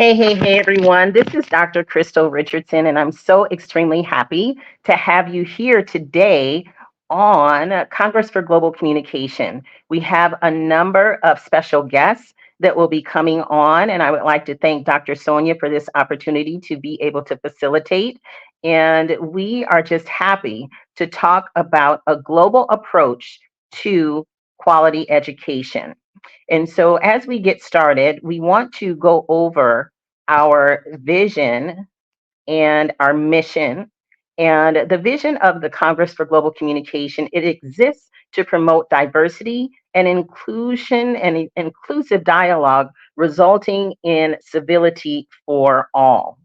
Hey, everyone. This is Dr. Crystal Richardson, and I'm so extremely happy to have you here today on Congress for Global Communication. We have a number of special guests that will be coming on, and I would like to thank Dr. Sonia for this opportunity to be able to facilitate. And we are just happy to talk about a global approach to quality education. And so, as we get started, we want to go over our vision and our mission. And the vision of the Congress for Global Communication, it exists to promote diversity and inclusion and inclusive dialogue, resulting in civility for all.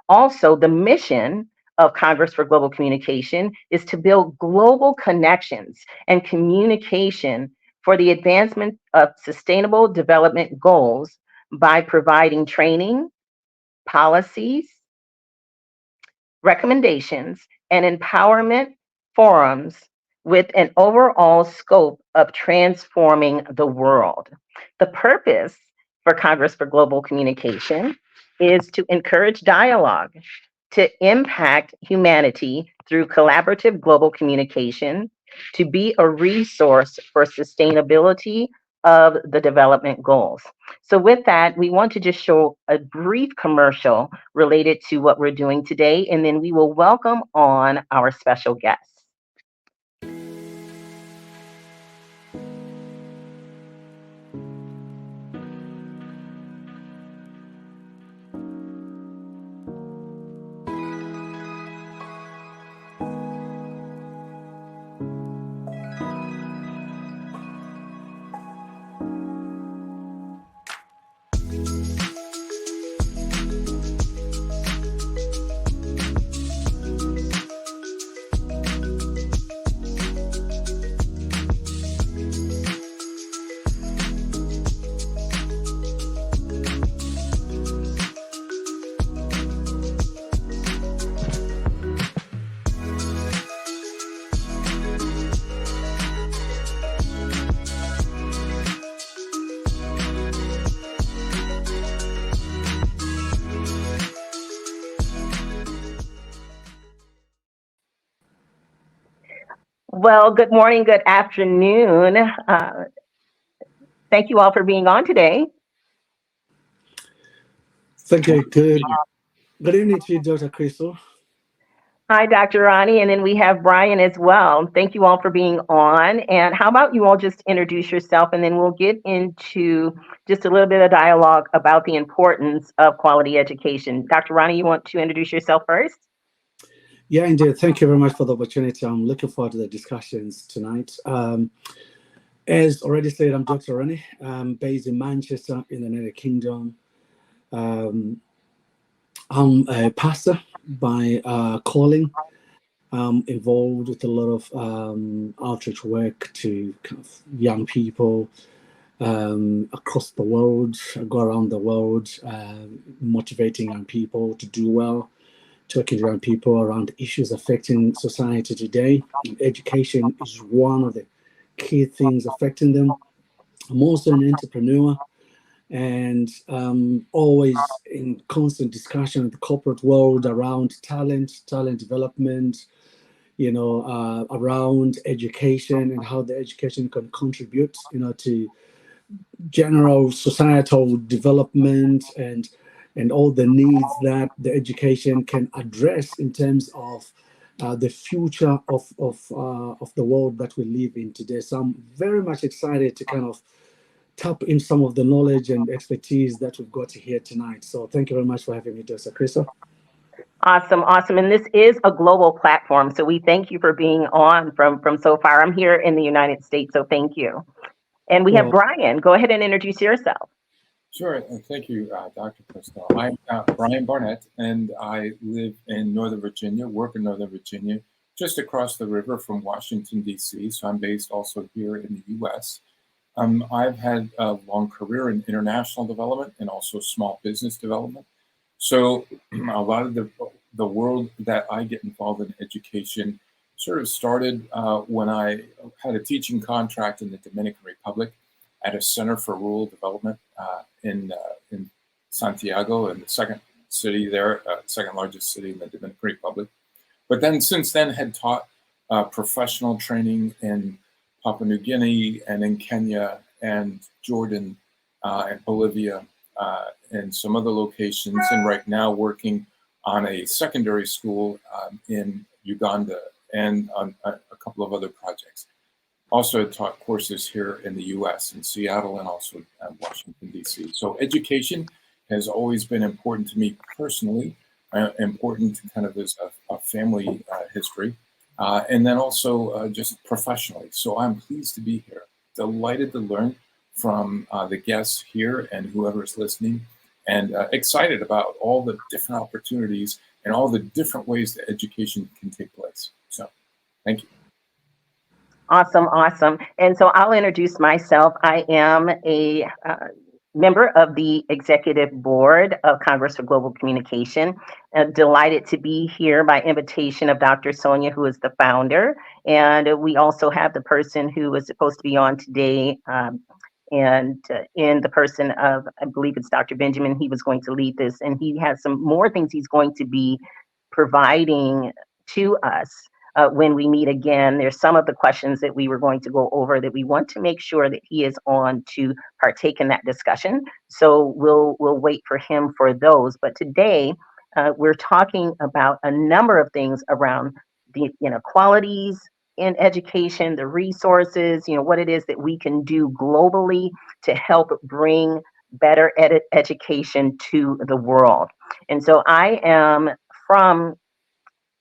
Also, the mission of Congress for Global Communication is to build global connections and communication for the advancement of sustainable development goals by providing training, policies, recommendations, and empowerment forums with an overall scope of transforming the world. The purpose for Congress for Global Communication is to encourage dialogue, to impact humanity through collaborative global communication, to be a resource for sustainability of the development goals. So, with that, we want to just show a brief commercial related to what we're doing today, and then we will welcome on our special guests. Well, good morning, good afternoon. Thank you all for being on today. Thank you. Good evening to you, Dr. Crystal. Hi, Dr. Ronnie, and then we have Brian as well. Thank you all for being on. And how about you all just introduce yourself, and then we'll get into just a little bit of dialogue about the importance of quality education. Dr. Ronnie, you want to introduce yourself first? Yeah, indeed. Thank you very much for the opportunity. I'm looking forward to the discussions tonight. As already said, I'm Dr. Ronnie. I'm based in Manchester in the United Kingdom. Um, I'm a pastor by calling. I'm involved with a lot of outreach work to kind of young people across the world. I go around the world, motivating young people to do well, talking to young people around issues affecting society today. Education is one of the key things affecting them. I'm also an entrepreneur and always in constant discussion with the corporate world around talent development, around education and how the education can contribute, to general societal development and all the needs that the education can address in terms of the future of the world that we live in today. So I'm very much excited to kind of tap in some of the knowledge and expertise that we've got here tonight. So thank you very much for having me, Dr. Crystal. Awesome, awesome. And this is a global platform. So we thank you for being on from so far. I'm here in the United States, so thank you. And we have Well, Brian. Go ahead and introduce yourself. Sure, and thank you, Dr. Crystal. I'm Brian Barnett, and I live in Northern Virginia, work in Northern Virginia, just across the river from Washington, D.C., so I'm based also here in the U.S. I've had a long career in international development and also small business development. So a lot of the world that I get involved in education sort of started when I had a teaching contract in the Dominican Republic at a Center for Rural Development in Santiago, and the second city there, second largest city in the Dominican Republic. But then since then had taught professional training in Papua New Guinea and in Kenya and Jordan and Bolivia and some other locations, and right now working on a secondary school in Uganda and on a couple of other projects. Also taught courses here in the US, in Seattle, and also Washington, D.C. So education has always been important to me personally, important kind of as a family history, and then also just professionally. So I'm pleased to be here, delighted to learn from the guests here and whoever is listening, and excited about all the different opportunities and all the different ways that education can take place. So thank you. Awesome, awesome. And so I'll introduce myself. I am a member of the executive board of Congress for Global Communication. Delighted to be here by invitation of Dr. Sonia, who is the founder. And we also have the person who was supposed to be on today, and in the person of, I believe it's Dr. Benjamin. He was going to lead this, and he has some more things he's going to be providing to us when we meet again. There's some of the questions that we were going to go over that we want to make sure that he is on to partake in that discussion. So we'll wait for him for those. But today we're talking about a number of things around the qualities in education, the resources, what it is that we can do globally to help bring better education to the world. And so I am from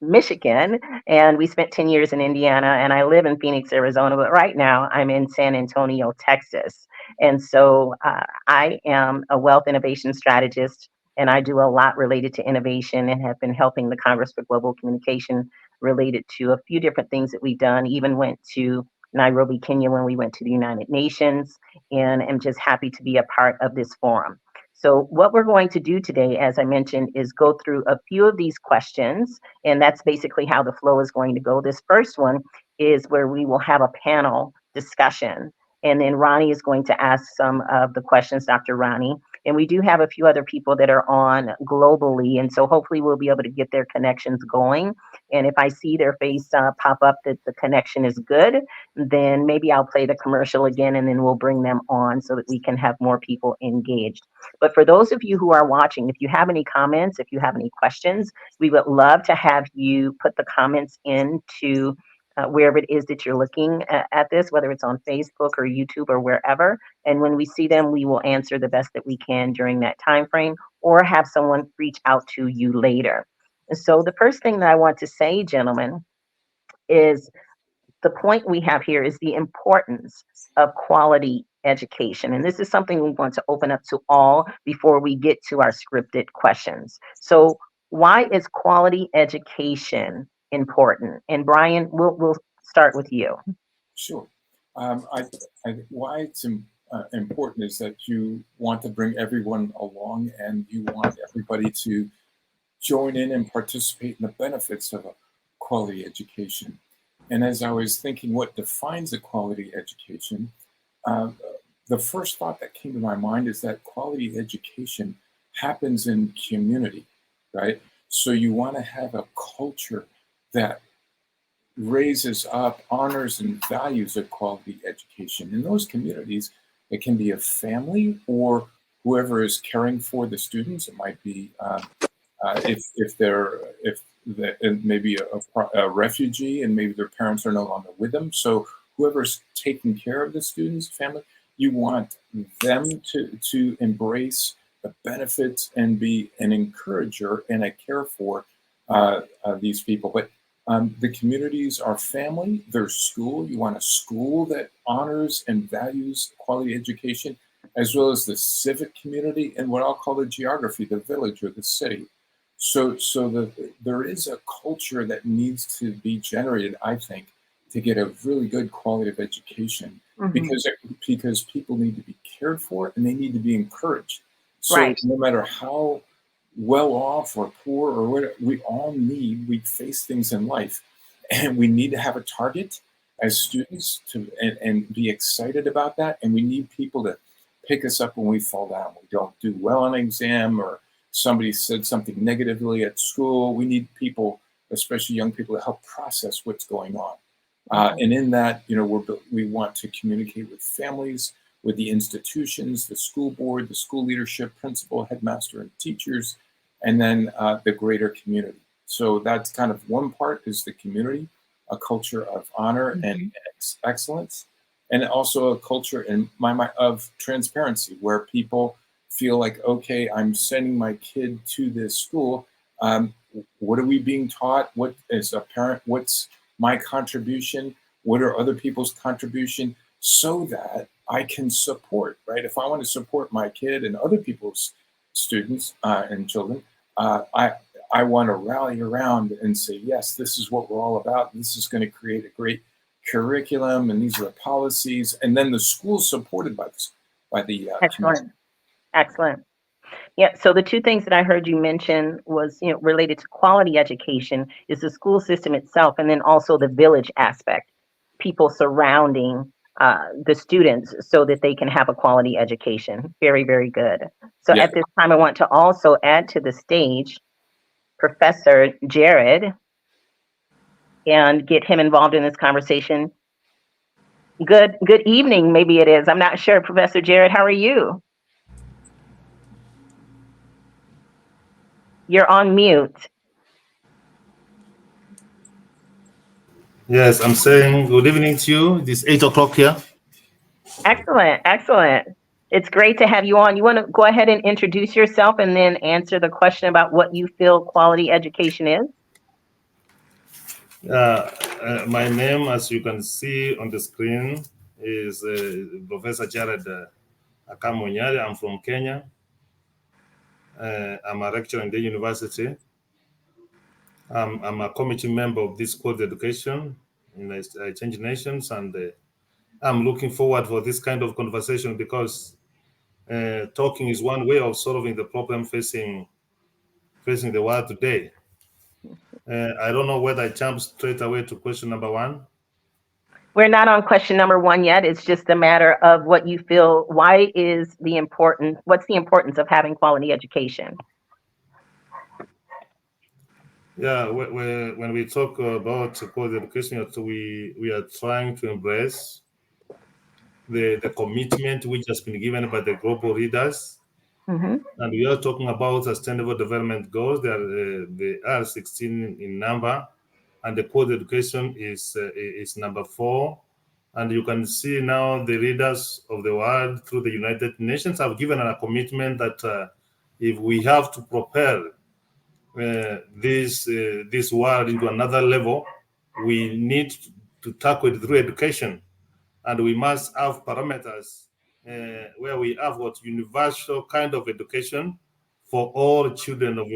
Michigan, and we spent 10 years in Indiana, and I live in Phoenix, Arizona, but right now I'm in San Antonio, Texas. And so I am a wealth innovation strategist, and I do a lot related to innovation and have been helping the Congress for Global Communication related to a few different things that we've done. Even went to Nairobi, Kenya when we went to the United Nations, and am just happy to be a part of this forum. So what we're going to do today, as I mentioned, is go through a few of these questions, and that's basically how the flow is going to go. This first one is where we will have a panel discussion, and then Ronnie is going to ask some of the questions, Dr. Ronnie. And we do have a few other people that are on globally, and so hopefully we'll be able to get their connections going. And if I see their face pop up that the connection is good, then maybe I'll play the commercial again, and then we'll bring them on so that we can have more people engaged. But for those of you who are watching, if you have any comments, if you have any questions, we would love to have you put the comments into wherever it is that you're looking at this, whether it's on Facebook or YouTube or wherever. And when we see them, we will answer the best that we can during that time frame, or have someone reach out to you later. And so the first thing that I want to say, gentlemen, is the point we have here is the importance of quality education. And this is something we want to open up to all before we get to our scripted questions. So why is quality education important? And Brian, we'll start with you. Sure. Why it's important is that you want to bring everyone along, and you want everybody to join in and participate in the benefits of a quality education. And as I was thinking what defines a quality education, the first thought that came to my mind is that quality education happens in community, right? So you want to have a culture that raises up, honors, and values of quality education. In those communities, it can be a family or whoever is caring for the students. It might be if they're maybe a refugee and maybe their parents are no longer with them. So whoever's taking care of the students' family, you want them to embrace the benefits and be an encourager and a care for these people. But the communities are family, their school. You want a school that honors and values quality education, as well as the civic community and what I'll call the geography, the village or the city. So there is a culture that needs to be generated, I think, to get a really good quality of education, because people need to be cared for and they need to be encouraged. So Right. No matter how well off or poor or whatever, we face things in life, and we need to have a target as students and be excited about that. And we need people to pick us up when we fall down. We don't do well on an exam, or somebody said something negatively at school. We need people, especially young people, to help process what's going on. And in that, we want to communicate with families, with the institutions, the school board, the school leadership, principal, headmaster, and teachers, and then the greater community. So that's kind of one part, is the community, a culture of honor and excellence, and also a culture in my mind of transparency, where people feel like, okay, I'm sending my kid to this school. What are we being taught? What is a parent? What's my contribution? What are other people's contribution? So that I can support, right? If I want to support my kid and other people's students and children, I want to rally around and say, yes, this is what we're all about. This is going to create a great curriculum, and these are the policies, and then the school's supported by the Excellent. Excellent. Yeah, so the two things that I heard you mention was, related to quality education is the school system itself, and then also the village aspect, people surrounding the students so that they can have a quality education. Very, very good. So Yeah. at this time, I want to also add to the stage Professor Jared and get him involved in this conversation. Good evening, maybe it is. I'm not sure. Professor Jared, how are you? You're on mute. Yes, I'm saying good evening to you. It is 8 o'clock here. Excellent, excellent. It's great to have you on. You want to go ahead and introduce yourself and then answer the question about what you feel quality education is? My name, as you can see on the screen, is Professor Jared Akamunyari. I'm from Kenya. I'm a lecturer in the university. I'm a committee member of this quality education in Change Nations, and I'm looking forward for this kind of conversation, because talking is one way of solving the problem facing the world today. I don't know whether I jump straight away to question number one. We're not on question number one yet. It's just a matter of what you feel. What's the importance of having quality education? Yeah, when we talk about quality education, we are trying to embrace the commitment which has been given by the global leaders. And we are talking about sustainable development goals. They are 16 in number, and the quality education is number 4. And you can see now the leaders of the world through the United Nations have given a commitment that if we have to propel this world into another level, we need to tackle it through education, and we must have parameters where we have what universal kind of education for all children of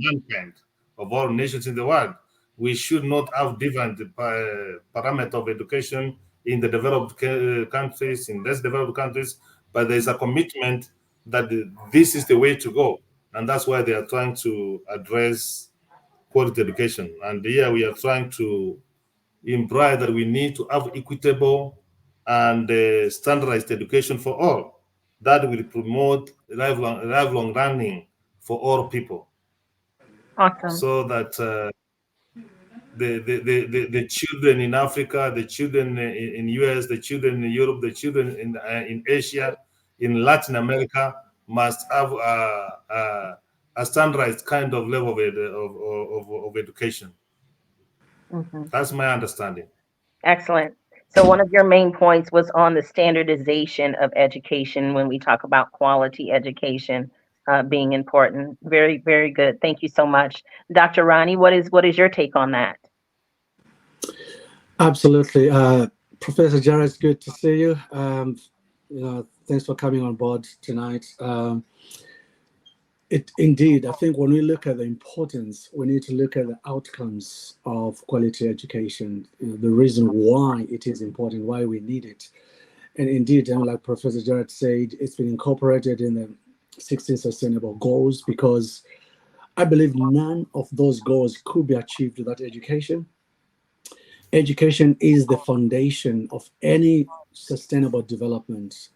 mankind, of all nations in the world. We should not have different parameters of education in the developed countries, in less developed countries, but there is a commitment that this is the way to go, and that's why they are trying to address quality education. And here we are trying to imply that we need to have equitable and standardized education for all. That will promote lifelong learning for all people. Awesome. So that the children in Africa, the children in US, the children in Europe, the children in Asia, in Latin America must have a standardized kind of level of education. That's my understanding. Excellent. So one of your main points was on the standardization of education when we talk about quality education being important. Very, very good. Thank you so much. Dr. Ronnie, what is your take on that? Absolutely. Professor Jared, it's good to see you. Thanks for coming on board tonight. Indeed, I think when we look at the importance, we need to look at the outcomes of quality education, the reason why it is important, why we need it. And indeed, like Professor Jared said, it's been incorporated in the 16 Sustainable Goals, because I believe none of those goals could be achieved without education. education is the foundation of any sustainable development.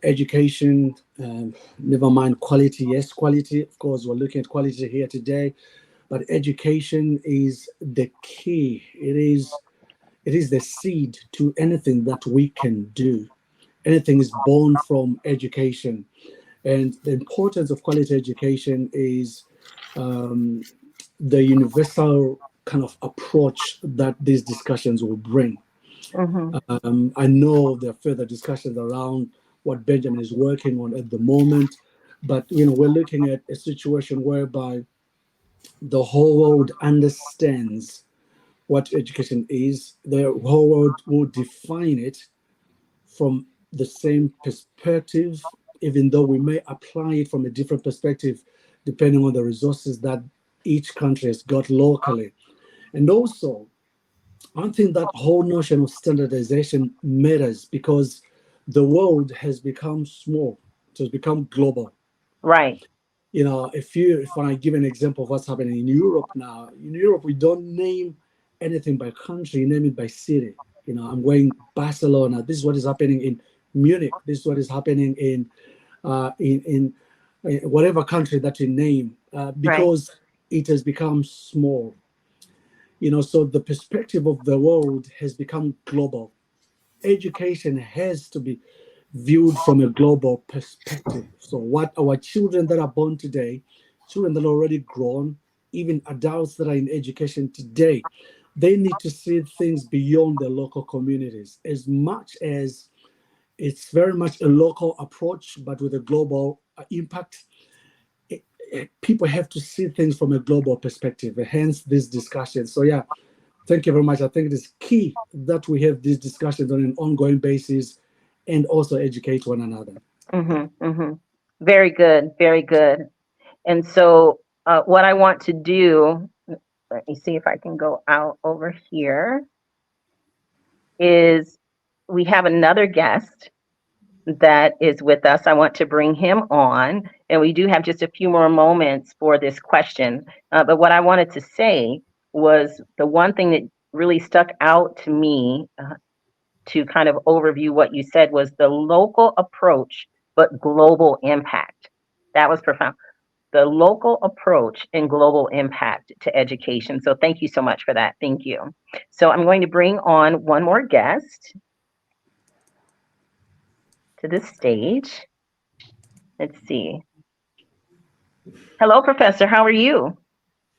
Education, never mind quality. Yes, quality, of course, we're looking at quality here today, but education is the key. It is the seed to anything that we can do. Anything is born from education. And the importance of quality education is the universal kind of approach that these discussions will bring. I know there are further discussions around what Benjamin is working on at the moment, but we're looking at a situation whereby the whole world understands what education is. The whole world will define it from the same perspective, even though we may apply it from a different perspective, depending on the resources that each country has got locally. And also, I think that whole notion of standardization matters because the world has become small, it has become global. Right. If I give an example of what's happening in Europe now, in Europe, we don't name anything by country, name it by city. I'm going Barcelona. This is what is happening in Munich. This is what is happening in whatever country that you name, because it has become small. So the perspective of the world has become global. Education has to be viewed from a global perspective. So what our children that are born today, children that are already grown, even adults that are in education today, they need to see things beyond their local communities. As much as it's very much a local approach, but with a global impact, people have to see things from a global perspective, hence this discussion. So yeah, thank you very much. I think it is key that we have these discussions on an ongoing basis and also educate one another. Very good, very good. And so what I want to do, let me see if I can go out over here, is we have another guest that is with us. I want to bring him on, and we do have just a few more moments for this question. But what I wanted to say was the one thing that really stuck out to me to kind of overview what you said was the local approach, but global impact. That was profound. The local approach and global impact to education. So thank you so much for that. Thank you. So I'm going to bring on one more guest to the stage. Let's see. Hello, Professor. How are you?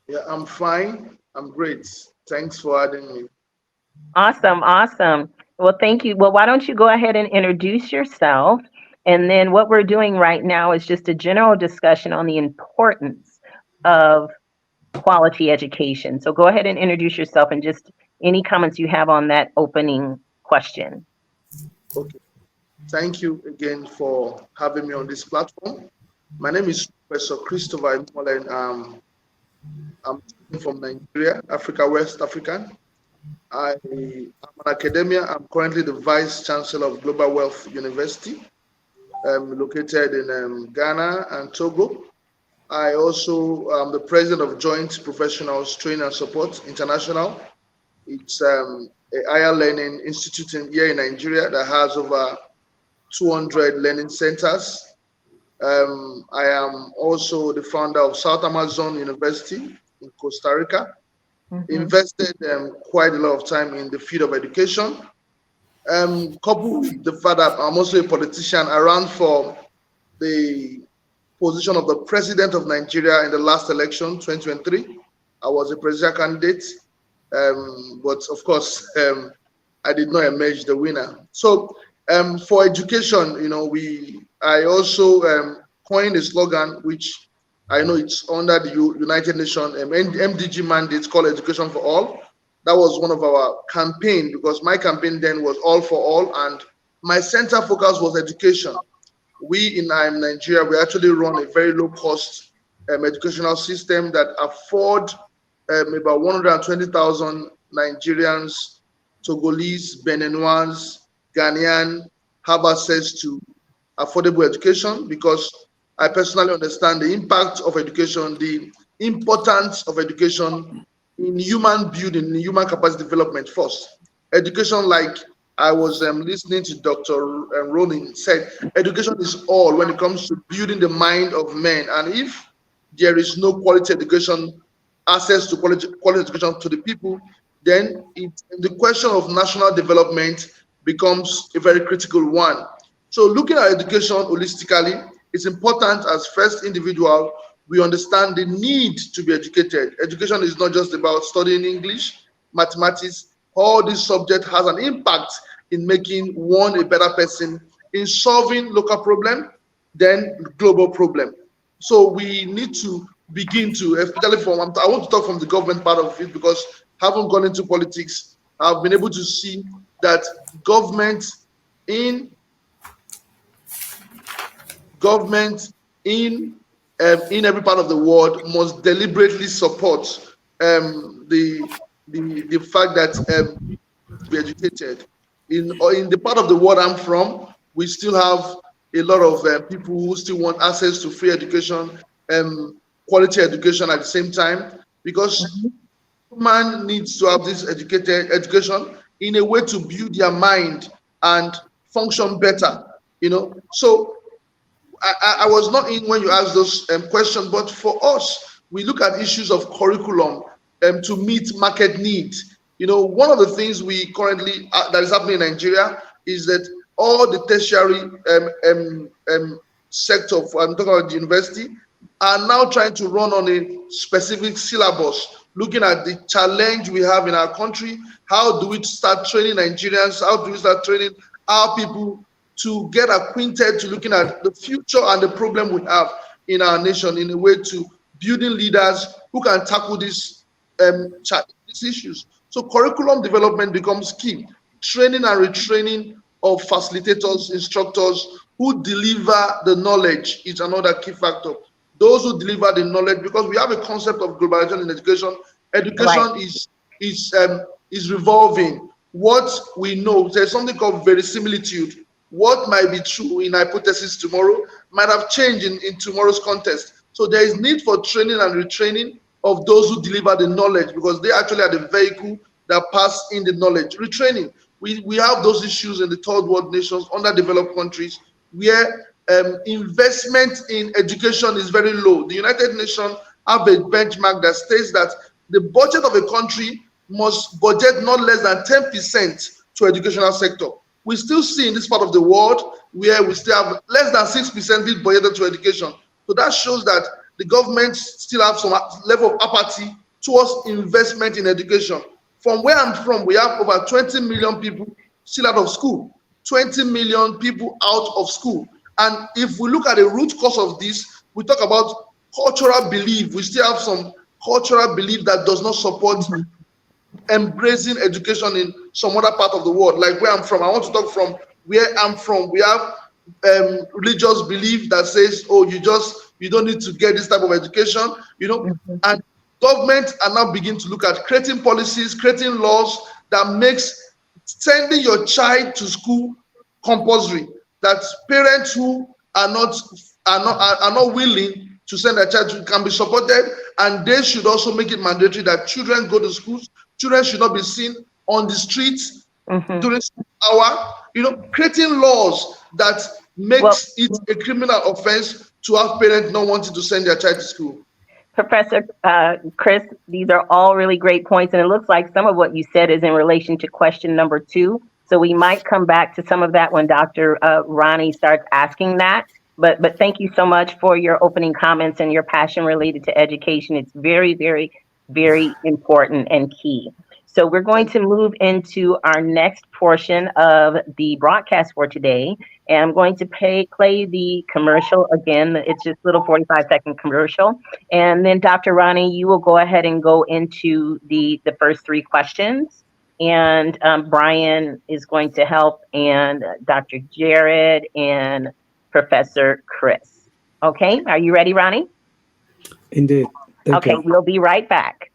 Yeah, I'm fine. I'm great. Thanks for having me. Awesome, awesome. Well, thank you. Well, why don't you go ahead and introduce yourself? And then what we're doing right now is just a general discussion on the importance of quality education. So go ahead and introduce yourself and just any comments you have on that opening question. Okay. Thank you again for having me on this platform. My name is Professor Christopher Imolen. I'm from Nigeria, West African. I'm an academia. I'm currently the Vice Chancellor of Global Wealth University, located in Ghana and Togo. I also am the President of Joint Professionals Training and Support International. It's a higher learning institute here in Nigeria that has over 200 learning centers. I am also the founder of South Amazon University in Costa Rica. Invested quite a lot of time in the field of education. Coupled with the fact that I'm also a politician, I ran for the position of the President of Nigeria in the last election, 2023. I was a presidential candidate, but of course, I did not emerge the winner. So for education, I also coined a slogan, which I know it's under the United Nations MDG mandate called Education for All. That was one of our campaign, because my campaign then was All for All, and my center focus was education. We in Nigeria, we actually run a very low cost educational system that afford about 120,000 Nigerians, Togolese, Beninese, Ghanaian have access to affordable education, because I personally understand the impact of education, the importance of education, in human building, in human capacity development first. Education, like I was listening to Dr. Ronin said, education is all when it comes to building the mind of men. And if there is no quality education, access to quality education to the people, then the question of national development becomes a very critical one. So looking at education holistically, it's important as first individual, we understand the need to be educated. Education is not just about studying English, mathematics. All these subjects has an impact in making one a better person, in solving local problem, then global problem. So we need to begin to, especially from, I want to talk from the government part of it because having gone into politics, I've been able to see that government in government in every part of the world must deliberately support the fact that be educated. In the part of the world I'm from, we still have a lot of people who still want access to free education, quality education at the same time, because man needs to have this educated education in a way to build their mind and function better. So I was not in when you asked those questions, but for us, we look at issues of curriculum to meet market needs. One of the things we currently that is happening in Nigeria is that all the tertiary sector, I'm talking about the university, are now trying to run on a specific syllabus, looking at the challenge we have in our country. How do we start training Nigerians? How do we start training our people to get acquainted to looking at the future and the problem we have in our nation in a way to building leaders who can tackle these issues. So curriculum development becomes key. Training and retraining of facilitators, instructors who deliver the knowledge is another key factor. Those who deliver the knowledge, because we have a concept of globalization in education. Education is revolving. What we know, there's something called verisimilitude. What might be true in hypothesis tomorrow might have changed in tomorrow's context. So there is need for training and retraining of those who deliver the knowledge, because they actually are the vehicle that pass in the knowledge. Retraining. We have those issues in the third world nations, underdeveloped countries, where investment in education is very low. The United Nations have a benchmark that states that the budget of a country must budget not less than 10% to educational sector. We still see in this part of the world where we still have less than 6% being budgeted to education. So that shows that the government still have some level of apathy towards investment in education. From where I'm from, we have over 20 million people still out of school, 20 million people out of school. And if we look at the root cause of this, we talk about cultural belief. We still have some cultural belief that does not support embracing education in some other part of the world. Like where I'm from, I want to talk from where I'm from. We have religious belief that says, oh, you don't need to get this type of education, and government are now beginning to look at creating policies, creating laws that makes sending your child to school compulsory. That parents who are not willing to send their child to can be supported, and they should also make it mandatory that children go to schools. Children should not be seen on the streets during school hour. Creating laws that makes it a criminal offense to have parents not wanting to send their child to school. Professor Chris, these are all really great points, and it looks like some of what you said is in relation to question number 2. So we might come back to some of that when Dr. Ronnie starts asking that. But thank you so much for your opening comments and your passion related to education. It's very, very, very important and key. So we're going to move into our next portion of the broadcast for today. And I'm going to play the commercial again. It's just a little 45-second commercial. And then Dr. Ronnie, you will go ahead and go into the first 3 questions. And Brian is going to help, and Dr. Jared and Professor Chris. Okay, are you ready, Ronnie? Indeed. Thank you. We'll be right back.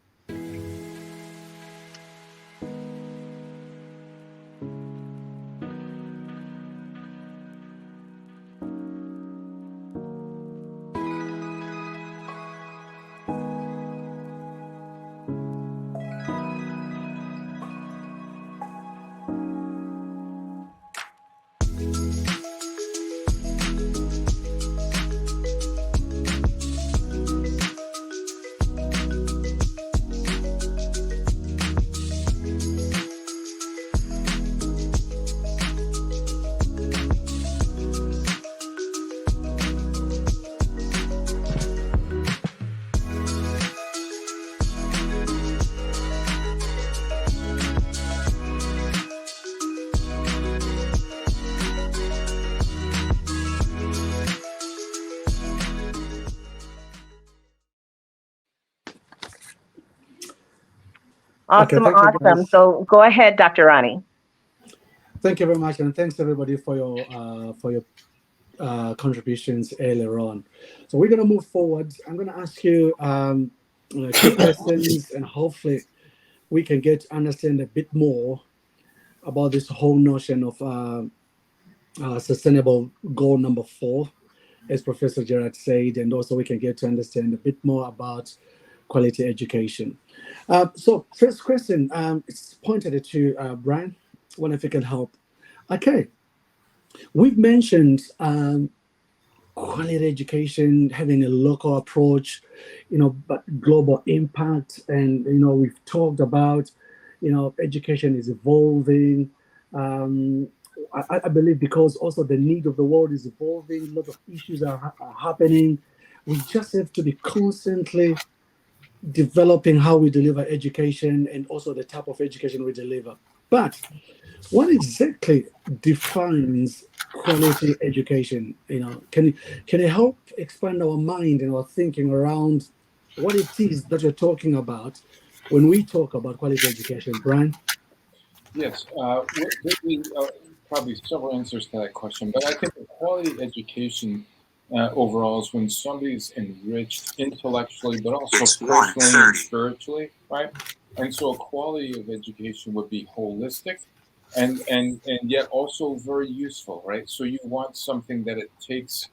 Awesome, thank you awesome. guys. So go ahead, Dr. Ronnie. Thank you very much, and thanks everybody for your contributions earlier on. So we're going to move forward. I'm going to ask you a few questions, and hopefully we can get to understand a bit more about this whole notion of sustainable goal number 4, as Professor Gerard said, and also we can get to understand a bit more about quality education. So first question, it's pointed at you, Brian. I wonder if you can help. Okay, we've mentioned quality education, having a local approach, but global impact. And, we've talked about, education is evolving. I believe because also the need of the world is evolving, a lot of issues are happening. We just have to be constantly developing how we deliver education and also the type of education we deliver. But what exactly defines quality education? Can you help expand our mind and our thinking around what it is that you're talking about when we talk about quality education, Brian? Yes, there'll be probably several answers to that question, but I think the quality education overall is when somebody's enriched intellectually, but also personally and spiritually, right? And so a quality of education would be holistic and yet also very useful, right? So you want something that it takes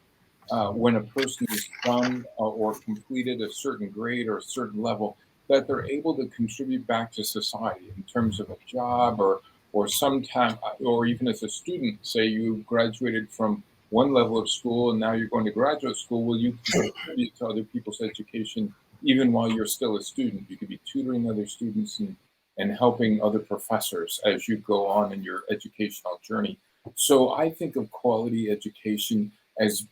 when a person has done or completed a certain grade or a certain level, that they're able to contribute back to society in terms of a job or sometime, or even as a student. Say you graduated from one level of school and now you're going to graduate school. Will you contribute to other people's education even while you're still a student? You could be tutoring other students and helping other professors as you go on in your educational journey. So I think of quality education as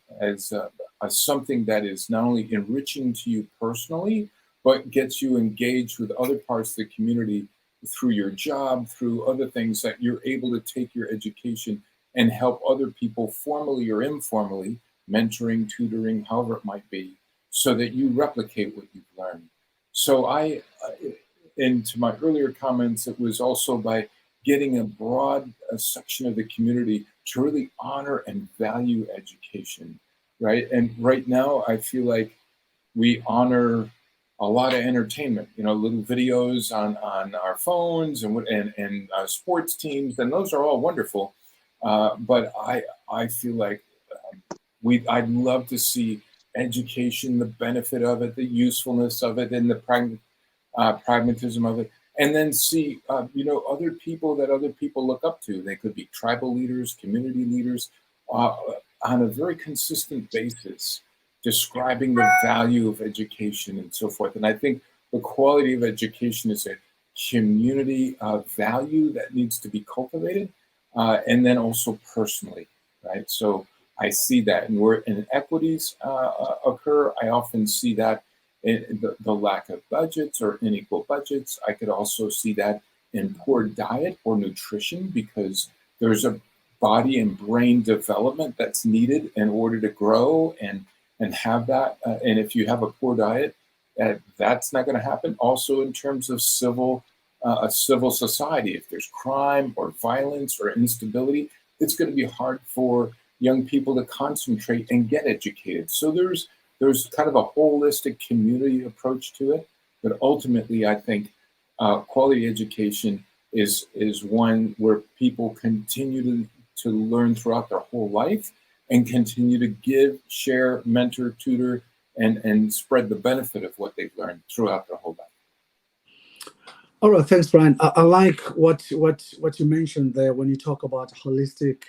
something that is not only enriching to you personally, but gets you engaged with other parts of the community through your job, through other things, that you're able to take your education and help other people formally or informally, mentoring, tutoring, however it might be, so that you replicate what you've learned. So and to my earlier comments, it was also by getting a broad section of the community to really honor and value education, right? And right now, I feel like we honor a lot of entertainment, little videos on our phones and sports teams, and those are all wonderful. But I feel like I'd love to see education, the benefit of it, the usefulness of it, and the pragmatism of it, and then see other people that other people look up to. They could be tribal leaders, community leaders, on a very consistent basis, describing the value of education and so forth. And I think the quality of education is a community value that needs to be cultivated, and then also personally, right? So I see that, and where inequities occur, I often see that in the lack of budgets or unequal budgets. I could also see that in poor diet or nutrition, because there's a body and brain development that's needed in order to grow and have that. And if you have a poor diet, that's not going to happen. Also, in terms of a civil society, if there's crime or violence or instability, it's going to be hard for young people to concentrate and get educated. So there's kind of a holistic community approach to it. But ultimately, I think quality education is one where people continue to learn throughout their whole life and continue to give, share, mentor, tutor, and spread the benefit of what they've learned throughout their whole life. All right, thanks, Brian. I like what you mentioned there when you talk about holistic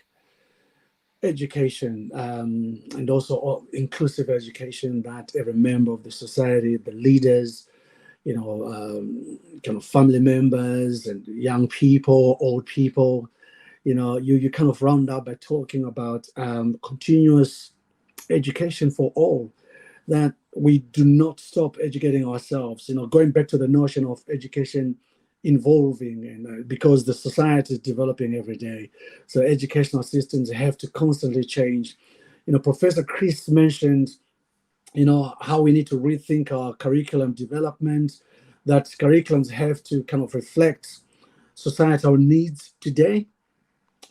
education, and also inclusive education, that every member of the society, the leaders, kind of family members and young people, old people, you kind of round up by talking about continuous education for all, that we do not stop educating ourselves, going back to the notion of education evolving, and because the society is developing every day, so educational systems have to constantly change. Professor Chris mentioned how we need to rethink our curriculum development, that curriculums have to kind of reflect societal needs today.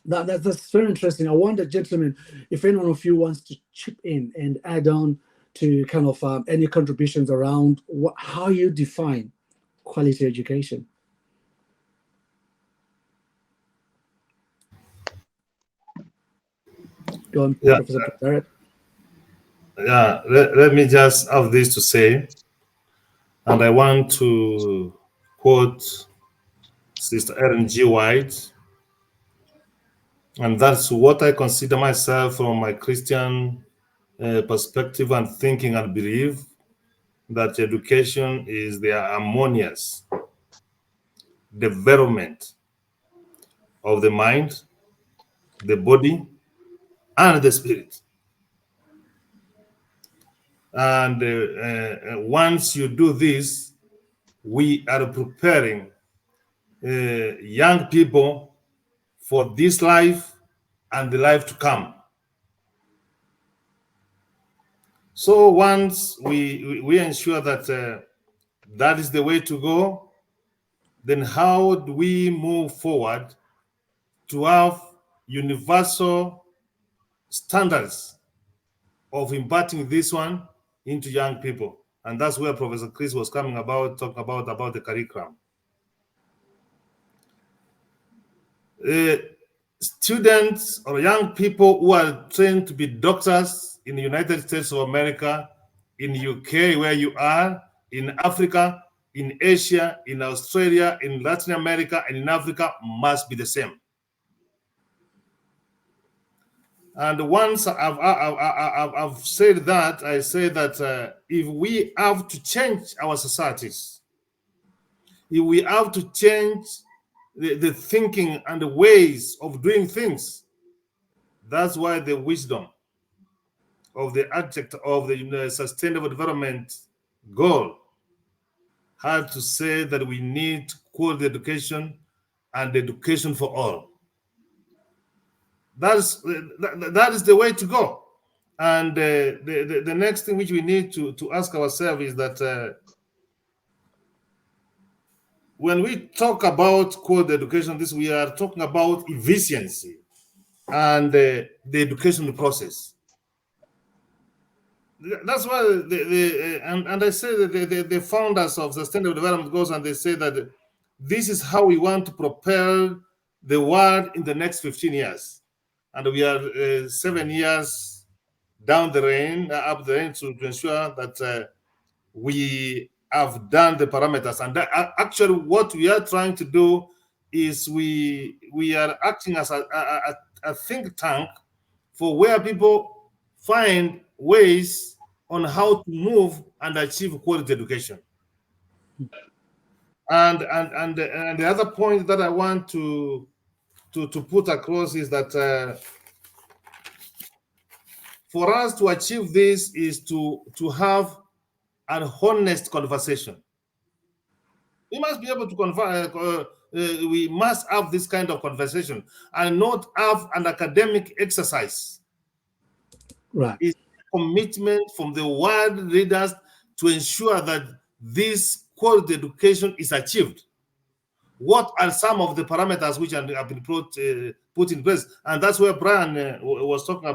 That's very interesting. I wonder, gentlemen, if any one of you wants to chip in and add on to kind of any contributions around how you define quality education. Go on, Yeah. Professor Barrett. Yeah, let me just have this to say, and I want to quote Sister Ellen G. White, and that's what I consider myself from my Christian perspective and thinking and believe, that education is the harmonious development of the mind, the body, and the spirit. And once you do this, we are preparing young people for this life and the life to come. So once we ensure that that is the way to go, then how do we move forward to have universal standards of imparting this one into young people? And that's where Professor Chris was coming about, talking about the curriculum. Students or young people who are trained to be doctors in the United States of America, in the UK where you are, in Africa, in Asia, in Australia, in Latin America, and in Africa must be the same. And once I've said that, I say that if we have to change our societies, if we have to change the thinking and the ways of doing things, that's why the wisdom of the object of the Sustainable Development Goal had to say that we need quality education and education for all. That is the way to go. And the next thing which we need to ask ourselves is that when we talk about quality education, we are talking about efficiency and the education process. That's why and I say that the founders of Sustainable Development Goals, and they say that this is how we want to propel the world in the next 15 years. And we are 7 years down the lane, up the lane, to ensure that we have done the parameters. And that, actually what we are trying to do is we are acting as a think tank for where people find ways on how to move and achieve quality education. And the other point that I want to put across is that for us to achieve this is to have an honest conversation. We must be able to we must have this kind of conversation and not have an academic exercise. Right. It's a commitment from the world leaders to ensure that this quality education is achieved. What are some of the parameters which have been put in place? And that's where Brian was talking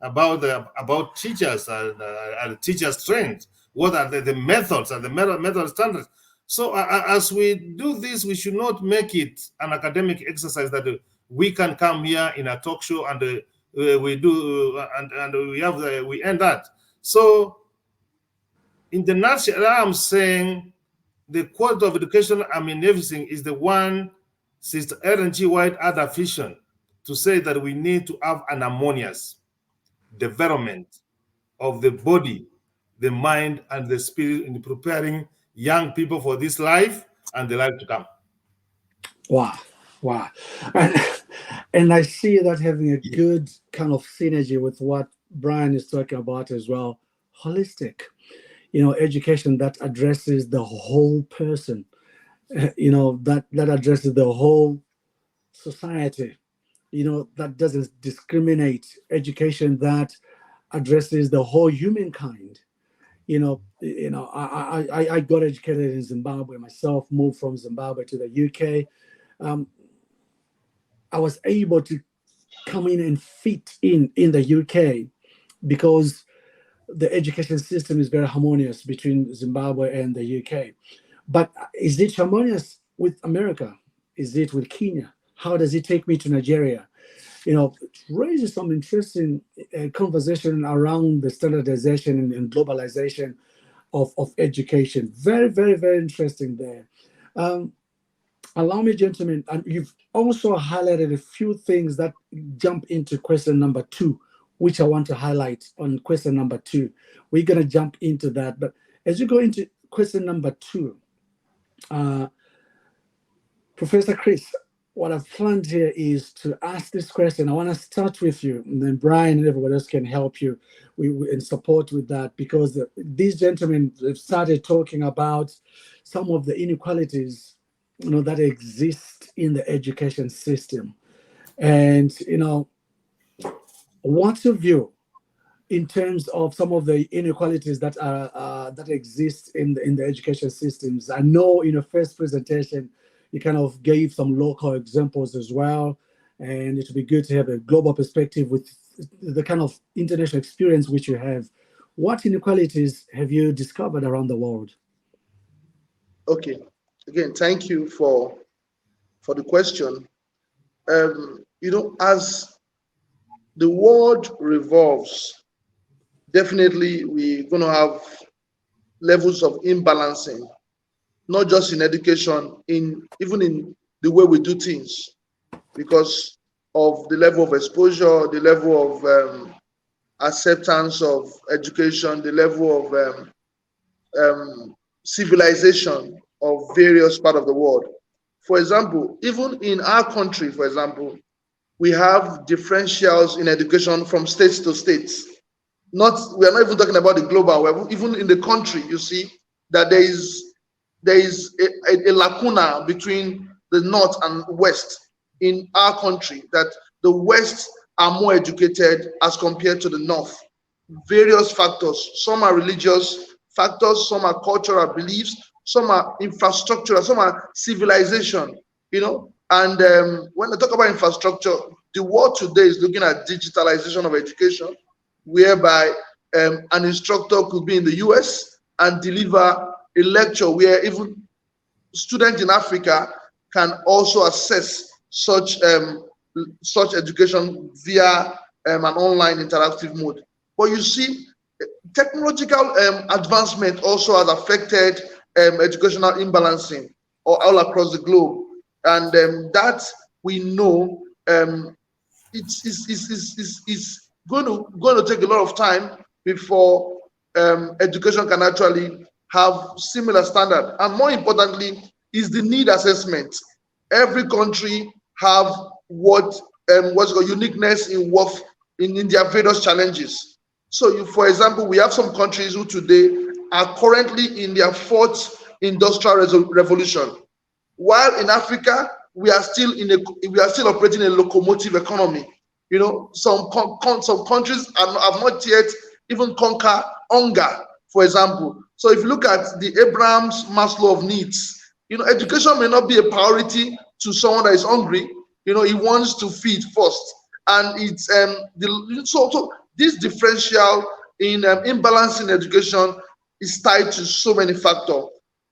about teachers and teachers trained. What are the methods and the method standards? So as we do this, we should not make it an academic exercise that we can come here in a talk show and we do and we end that. So in the nutshell, I'm saying the quality of education, I mean everything, is the one Sister Ellen G. White had a vision to say that we need to have an harmonious development of the body, the mind, and the spirit in preparing young people for this life and the life to come. Wow. And I see that having a good kind of synergy with what Brian is talking about as well. Holistic, education that addresses the whole person, that addresses the whole society, that doesn't discriminate, education that addresses the whole humankind, I got educated in Zimbabwe myself, moved from Zimbabwe to the UK. I was able to come in and fit in the UK because the education system is very harmonious between Zimbabwe and the UK. But is it harmonious with America? Is it with Kenya? How does it take me to Nigeria? It raises some interesting conversation around the standardization and globalization of education. Very, very, very interesting there. Allow me, gentlemen, and you've also highlighted a few things that jump into question number 2, which I want to highlight on question number 2. We're going to jump into that. But as you go into question number 2, Professor Chris, what I've planned here is to ask this question. I want to start with you, and then Brian and everybody else can help you in support with that, because these gentlemen have started talking about some of the inequalities that exist in the education system. And, what's your view in terms of some of the inequalities that are that exist in the education systems? I know in your first presentation, you kind of gave some local examples as well, and it would be good to have a global perspective with the kind of international experience which you have. What inequalities have you discovered around the world? Okay. Again, thank you for the question. As the world revolves, definitely we're going to have levels of imbalancing, not just in education, even in the way we do things, because of the level of exposure, the level of acceptance of education, the level of civilization of various parts of the world. For example, even in our country, for example, we have differentials in education from states to states. We are not even talking about the global. Even in the country, you see that there is a lacuna between the north and west in our country, that the west are more educated as compared to the north. Various factors. Some are religious factors, some are cultural beliefs, some are infrastructural, some are civilization, And when I talk about infrastructure, the world today is looking at digitalization of education, whereby an instructor could be in the US and deliver a lecture where even students in Africa can also access such education via an online interactive mode. But you see, technological advancement also has affected educational imbalancing all across the globe, and that we know it's going to take a lot of time before education can actually have similar standard. And more importantly, is the need assessment. Every country have what's called uniqueness in their various challenges. So, for example, we have some countries who today are currently in their 4th industrial revolution, while in Africa we are still operating a locomotive economy. Some countries have not yet even conquered hunger, for example. So if you look at the Abraham's Maslow of needs, education may not be a priority to someone that is hungry. He wants to feed first, and it's so this differential in imbalance in education is tied to so many factors,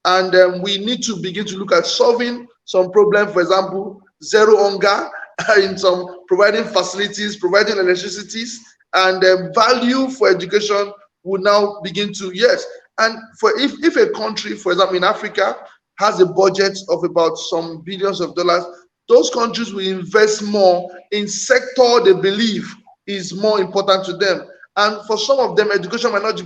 and we need to begin to look at solving some problem. For example, zero hunger in some providing facilities, providing electricities, and value for education will now begin to And for if a country, for example, in Africa, has a budget of about some billions of dollars, those countries will invest more in sector they believe is more important to them. And for some of them, education might not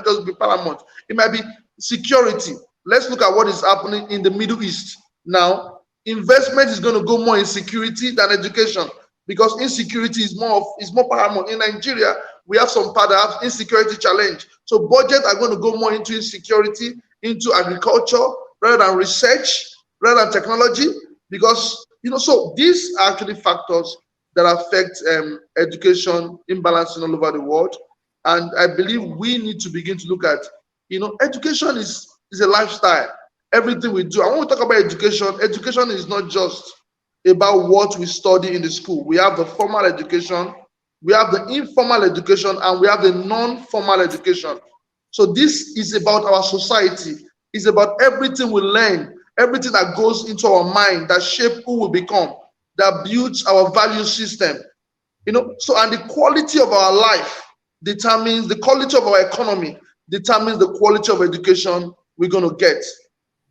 just be paramount. It might be security. Let's look at what is happening in the Middle East now. Investment is going to go more in security than education, because insecurity is more paramount. In Nigeria, we have some part that have insecurity challenge. So budgets are going to go more into insecurity, into agriculture, rather than research, rather than technology, because so these are actually factors that affect education imbalancing all over the world. And I believe we need to begin to look at Education is a lifestyle. Everything we do. And when we talk about education, education is not just about what we study in the school. We have the formal education, we have the informal education, and we have the non-formal education. So this is about our society. It's about everything we learn, everything that goes into our mind, that shape who we become, that builds our value system. So, and the quality of our life determines the quality of our economy, determines the quality of education we're going to get.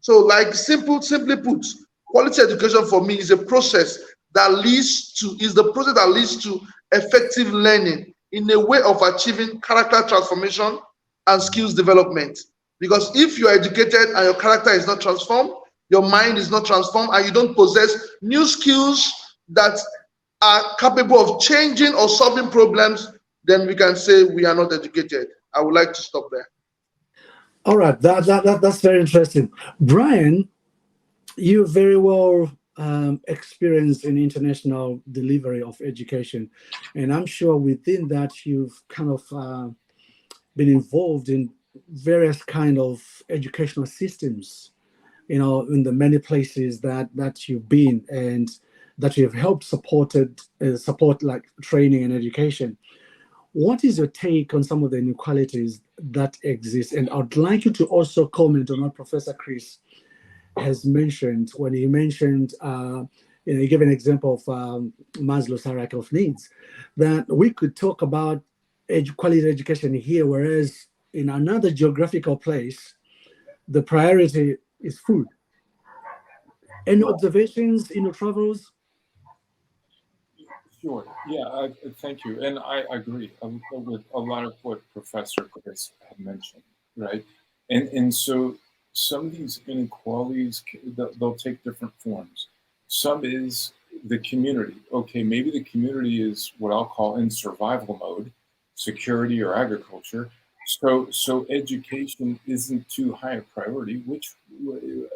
So, like simply put, quality education for me is a process that leads to effective learning in a way of achieving character transformation and skills development. Because if you are educated and your character is not transformed, your mind is not transformed, and you don't possess new skills that are capable of changing or solving problems, then we can say we are not educated. I would like to stop there. All right, that's very interesting. Brian, you're very well experienced in international delivery of education, and I'm sure within that you've kind of been involved in various kind of educational systems, in the many places that you've been and that you've helped support like training and education. What is your take on some of the inequalities that exist? And I'd like you to also comment on what Professor Chris has mentioned when he mentioned, he gave an example of Maslow's hierarchy of needs, that we could talk about quality education here, whereas in another geographical place, the priority is food. Any observations in your travels? Sure. Yeah, thank you. And I agree with a lot of what Professor Chris had mentioned, right? And so some of these inequalities, they'll take different forms. Some is the community. Okay, maybe the community is what I'll call in survival mode, security or agriculture. So education isn't too high a priority, which,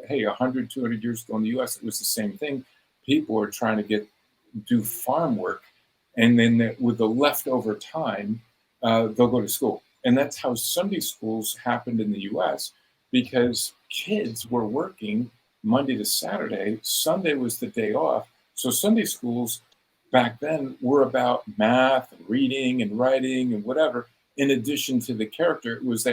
hey, 100, 200 years ago in the US, it was the same thing. People are trying to do farm work, and then with the leftover time, they'll go to school. And that's how Sunday schools happened in the US, because kids were working Monday to Saturday. Sunday was the day off. So Sunday schools back then were about math and reading and writing and whatever. In addition to the character, it was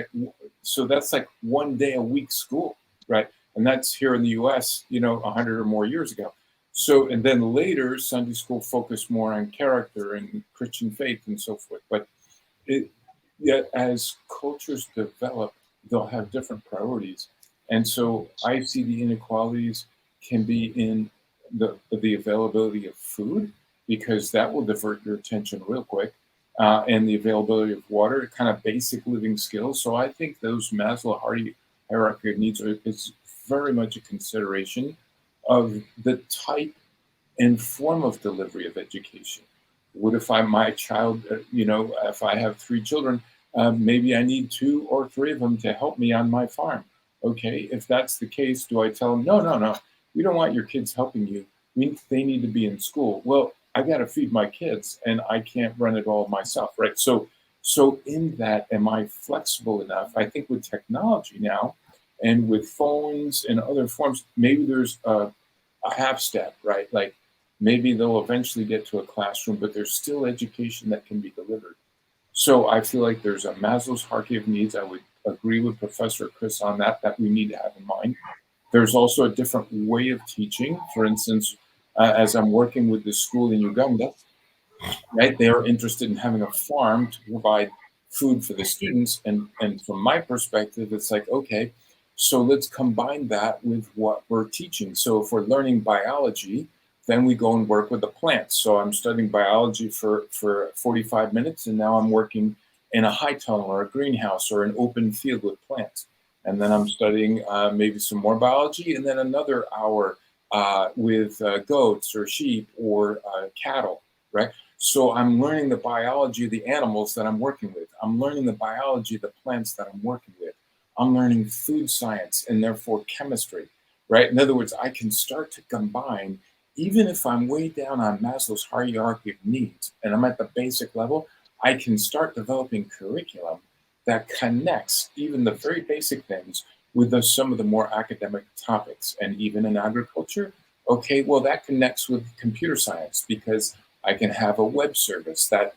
so that's like 1 day a week school, right? And that's here in the US, 100 or more years ago. So, and then later, Sunday school focused more on character and Christian faith and so forth. But yet, as cultures develop, they'll have different priorities. And so I see the inequalities can be in the availability of food, because that will divert your attention real quick, and the availability of water, kind of basic living skills. So I think those Maslow hierarchy of needs is very much a consideration of the type and form of delivery of education. What if my child, if I have 3 children, maybe I need 2 or 3 of them to help me on my farm. Okay, if that's the case, do I tell them, no, we don't want your kids helping you. They need to be in school. Well, I got to feed my kids, and I can't run it all myself, right? So in that, am I flexible enough? I think with technology now, and with phones and other forms, maybe there's a half step, right? Like maybe they'll eventually get to a classroom, but there's still education that can be delivered. So I feel like there's a Maslow's hierarchy of needs. I would agree with Professor Chris on that we need to have in mind. There's also a different way of teaching. For instance, as I'm working with the school in Uganda, right, they are interested in having a farm to provide food for the students. And from my perspective, it's like, okay, so let's combine that with what we're teaching. So if we're learning biology, then we go and work with the plants. So I'm studying biology for 45 minutes, and now I'm working in a high tunnel or a greenhouse or an open field with plants. And then I'm studying maybe some more biology, and then another hour with goats or sheep or cattle, right? So I'm learning the biology of the animals that I'm working with. I'm learning the biology of the plants that I'm working with. I'm learning food science and therefore chemistry, right? In other words, I can start to combine, even if I'm way down on Maslow's hierarchy of needs and I'm at the basic level, I can start developing curriculum that connects even the very basic things with some of the more academic topics. And even in agriculture, okay, well, that connects with computer science because I can have a web service that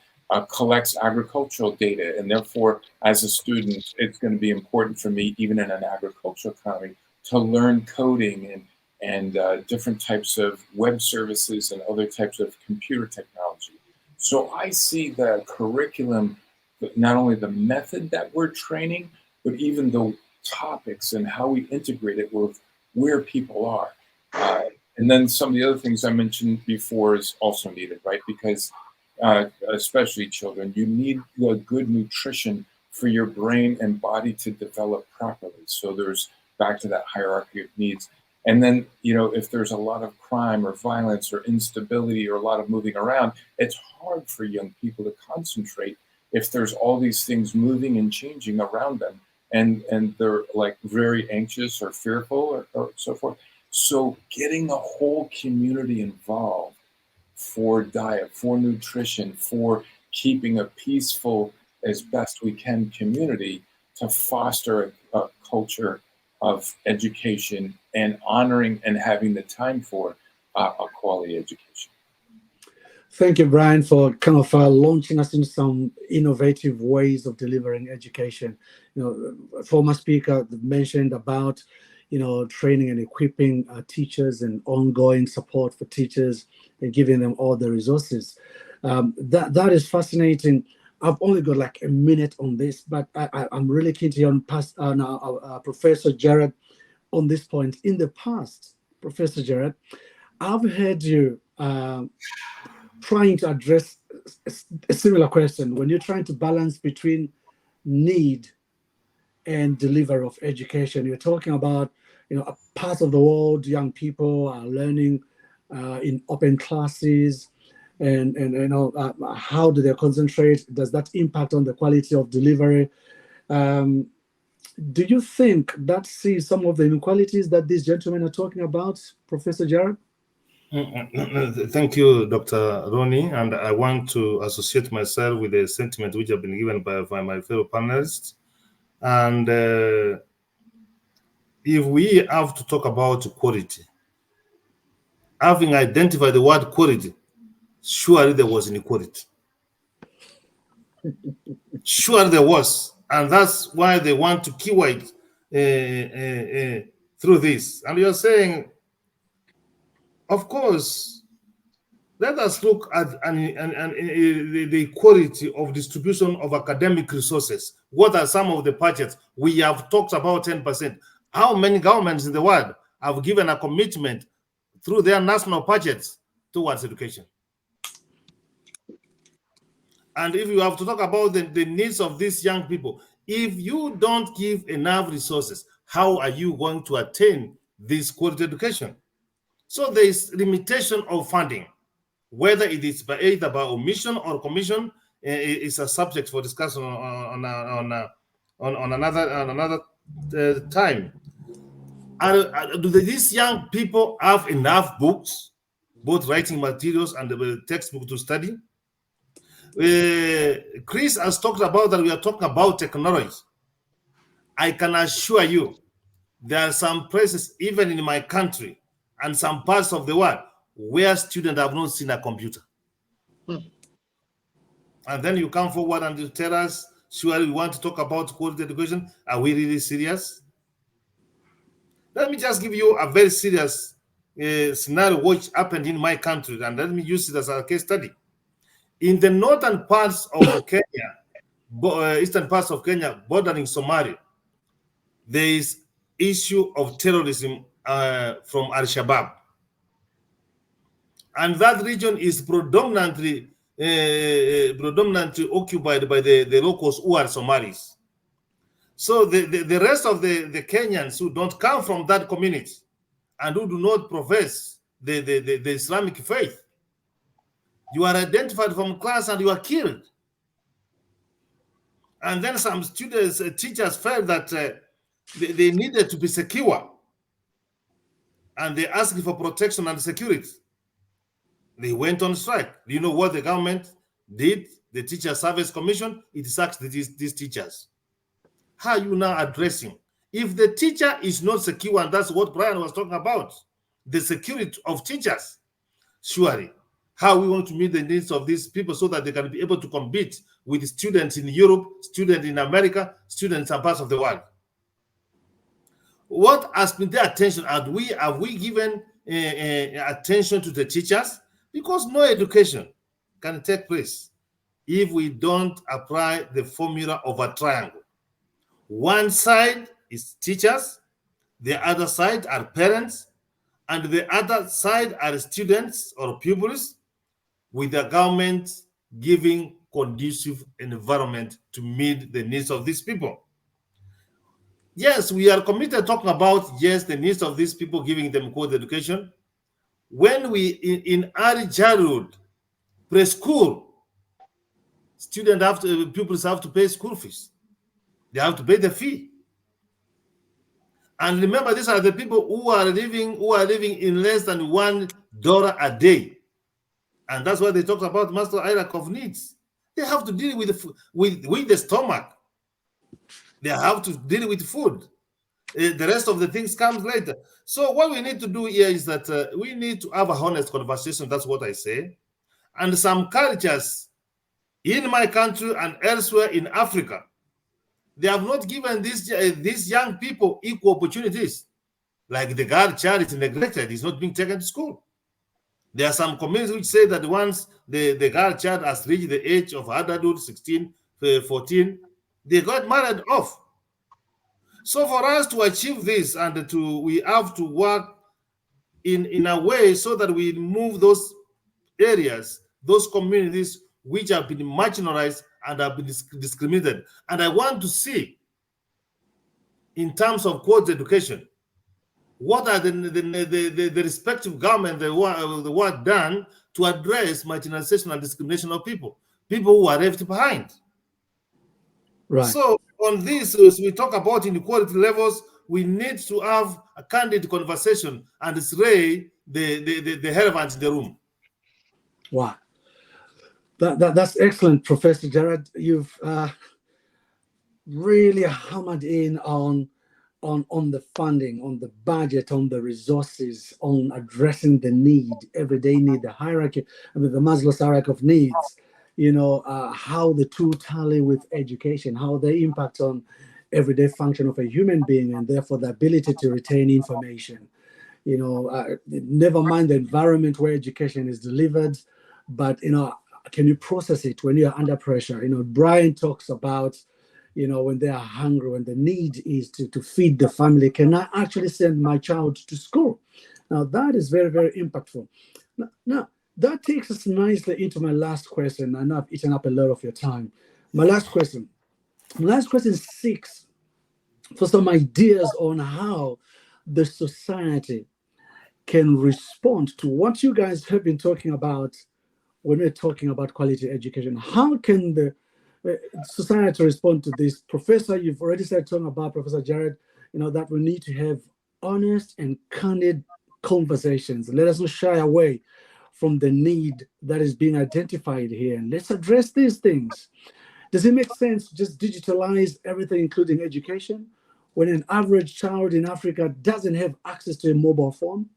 collects agricultural data. And therefore, as a student, it's going to be important for me, even in an agricultural economy, to learn coding and different types of web services and other types of computer technology. So I see the curriculum, not only the method that we're training, but even the topics and how we integrate it with where people are. And then some of the other things I mentioned before is also needed, right? Because especially children, you need a good nutrition for your brain and body to develop properly. So there's back to that hierarchy of needs. And then, if there's a lot of crime or violence or instability or a lot of moving around, it's hard for young people to concentrate if there's all these things moving and changing around them. And they're like very anxious or fearful or so forth. So getting the whole community involved for diet, for nutrition, for keeping a peaceful, as best we can, community to foster a culture of education and honoring and having the time for a quality education. Thank you, Brian, for kind of launching us into some innovative ways of delivering education. Former speaker mentioned about, training and equipping teachers and ongoing support for teachers and giving them all the resources. That is fascinating. I've only got like a minute on this, but I'm really keen to hear on Professor Jared on this point. In the past, Professor Jared, I've heard you trying to address a similar question when you're trying to balance between need and delivery of education. You're talking about, a part of the world, young people are learning in open classes, and how do they concentrate? Does that impact on the quality of delivery? Do you think that sees some of the inequalities that these gentlemen are talking about, Professor Jared? Thank you, Dr. Ronnie, and I want to associate myself with the sentiment which have been given by my fellow panelists. And if we have to talk about quality, having identified the word quality, surely there was inequality. Surely there was, and that's why they want to keyword through this. And you're saying, of course, let us look at the equality of distribution of academic resources. What are some of the budgets? We have talked about 10%. How many governments in the world have given a commitment through their national budgets towards education? And if you have to talk about the needs of these young people, if you don't give enough resources, how are you going to attain this quality education? So there is limitation of funding. Whether it is either by omission or commission is a subject for discussion on another time. Do these young people have enough books, both writing materials and the textbook to study? Chris has talked about that we are talking about technology. I can assure you there are some places, even in my country and some parts of the world, where students have not seen a computer. And then you come forward and you tell us, surely we want to talk about quality education. Are we really serious? Let me just give you a very serious scenario which happened in my country, and let me use it as a case study. In the northern parts of Kenya, eastern parts of Kenya, bordering Somalia, there is issue of terrorism from Al-Shabaab. And that region is predominantly occupied by the locals who are Somalis. So the rest of the Kenyans who don't come from that community and who do not profess the Islamic faith, you are identified from class and you are killed. And then some students, teachers felt that they needed to be secure. And they asked for protection and security. They went on strike. Do you know what the government did? The Teacher Service Commission, it sacked these teachers. how are you now addressing? If the teacher is not secure, and that's what Brian was talking about, the security of teachers, surely, how we want to meet the needs of these people so that they can be able to compete with students in Europe, students in America, students in parts of the world. What has been the attention? Have we given attention to the teachers? Because no education can take place if we don't apply the formula of a triangle. One side is teachers, the other side are parents, and the other side are students or pupils, with the government giving conducive environment to meet the needs of these people. Yes, we are committed talking about, yes, the needs of these people, giving them quality education. When we, in early childhood, preschool, pupils have to pay school fees. They have to pay the fee. And remember, these are the people who are living in less than $1 a day. And that's why they talk about master hierarchy of needs. They have to deal with the stomach. They have to deal with food. The rest of the things comes later. So what we need to do here is that we need to have a honest conversation. That's what I say. And some cultures in my country and elsewhere in Africa, they have not given these young people equal opportunities. Like the girl child is neglected, is not being taken to school. There are some communities which say that once the girl child has reached the age of adulthood, 16, 14, they got married off. So for us to achieve this, we have to work in a way so that we move those areas, those communities which have been marginalized and have been discriminated. And I want to see, in terms of quality education, what are the respective government, the work done to address marginalization and discrimination of people who are left behind. Right. So on this, as we talk about inequality levels, we need to have a candid conversation and slay the relevant in the room. Wow. That's excellent, Professor Jared. You've really hammered in on the funding, on the budget, on the resources, on addressing the need, everyday need, the hierarchy, the Maslow's hierarchy of needs, how the two tally with education, how they impact on everyday function of a human being, and therefore the ability to retain information. Never mind the environment where education is delivered, but, can you process it when you're under pressure? Brian talks about, when they are hungry, when the need is to feed the family, can I actually send my child to school? Now, that is very, very impactful. Now, that takes us nicely into my last question. I know I've eaten up a lot of your time. My last question seeks for some ideas on how the society can respond to what you guys have been talking about when we're talking about quality education. How can the society respond to this? Professor, you've already said something about, Professor Jared, that we need to have honest and candid conversations. Let us not shy away from the need that is being identified here. And let's address these things. Does it make sense to just digitalize everything, including education, when an average child in Africa doesn't have access to a mobile phone?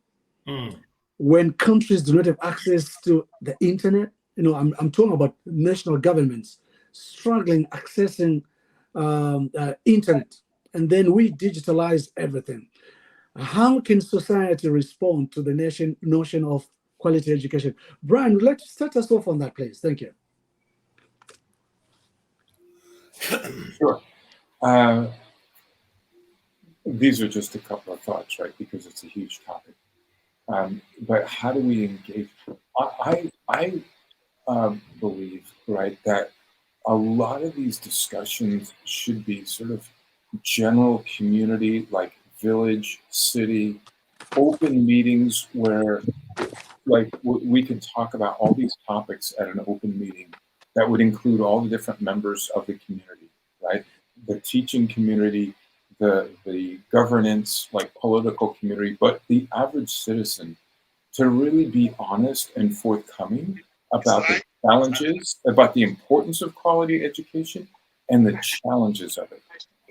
When countries do not have access to the internet? I'm talking about national governments struggling accessing internet, and then we digitalize everything. How can society respond to the notion of quality education? Brian, would you like to start us off on that, please? Thank you. Sure. These are just a couple of thoughts, right? Because it's a huge topic. But how do we engage? I believe, right, that a lot of these discussions should be sort of general community, like village, city, open meetings where, like, we could talk about all these topics at an open meeting that would include all the different members of the community, right? The teaching community, the governance, like political community, but the average citizen, to really be honest and forthcoming about the challenges, about the importance of quality education and the challenges of it.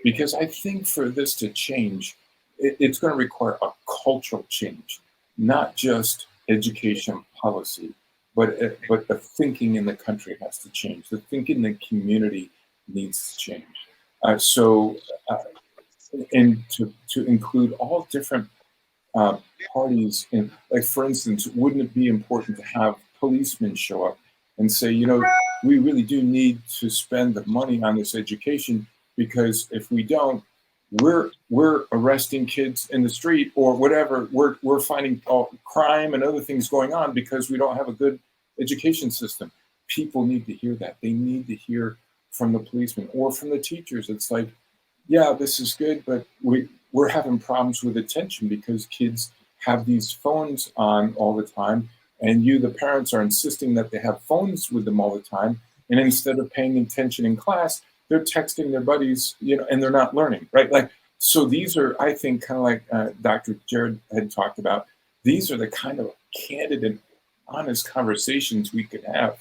because I think for this to change, it's going to require a cultural change, not just education policy, but the thinking in the country has to change. The thinking in the community needs to change. And to include all different parties, in, like, for instance, wouldn't it be important to have policemen show up and say, you know, we really do need to spend the money on this education, because if we don't, we're arresting kids in the street or whatever. We're finding crime and other things going on because we don't have a good education system. People need to hear that. They need to hear from the policemen or from the teachers. It's like, yeah, this is good, but we're having problems with attention because kids have these phones on all the time, and the parents are insisting that they have phones with them all the time, and instead of paying attention in class, they're texting their buddies, you know, and they're not learning, right? Like, so these are, I think, kind of like Dr. Jared had talked about, these are the kind of candid and honest conversations we could have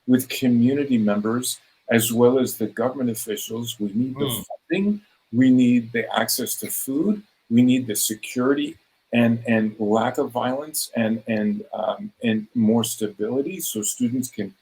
with community members as well as the government officials. We need the funding, we need the access to food, we need the security and lack of violence and more stability so students can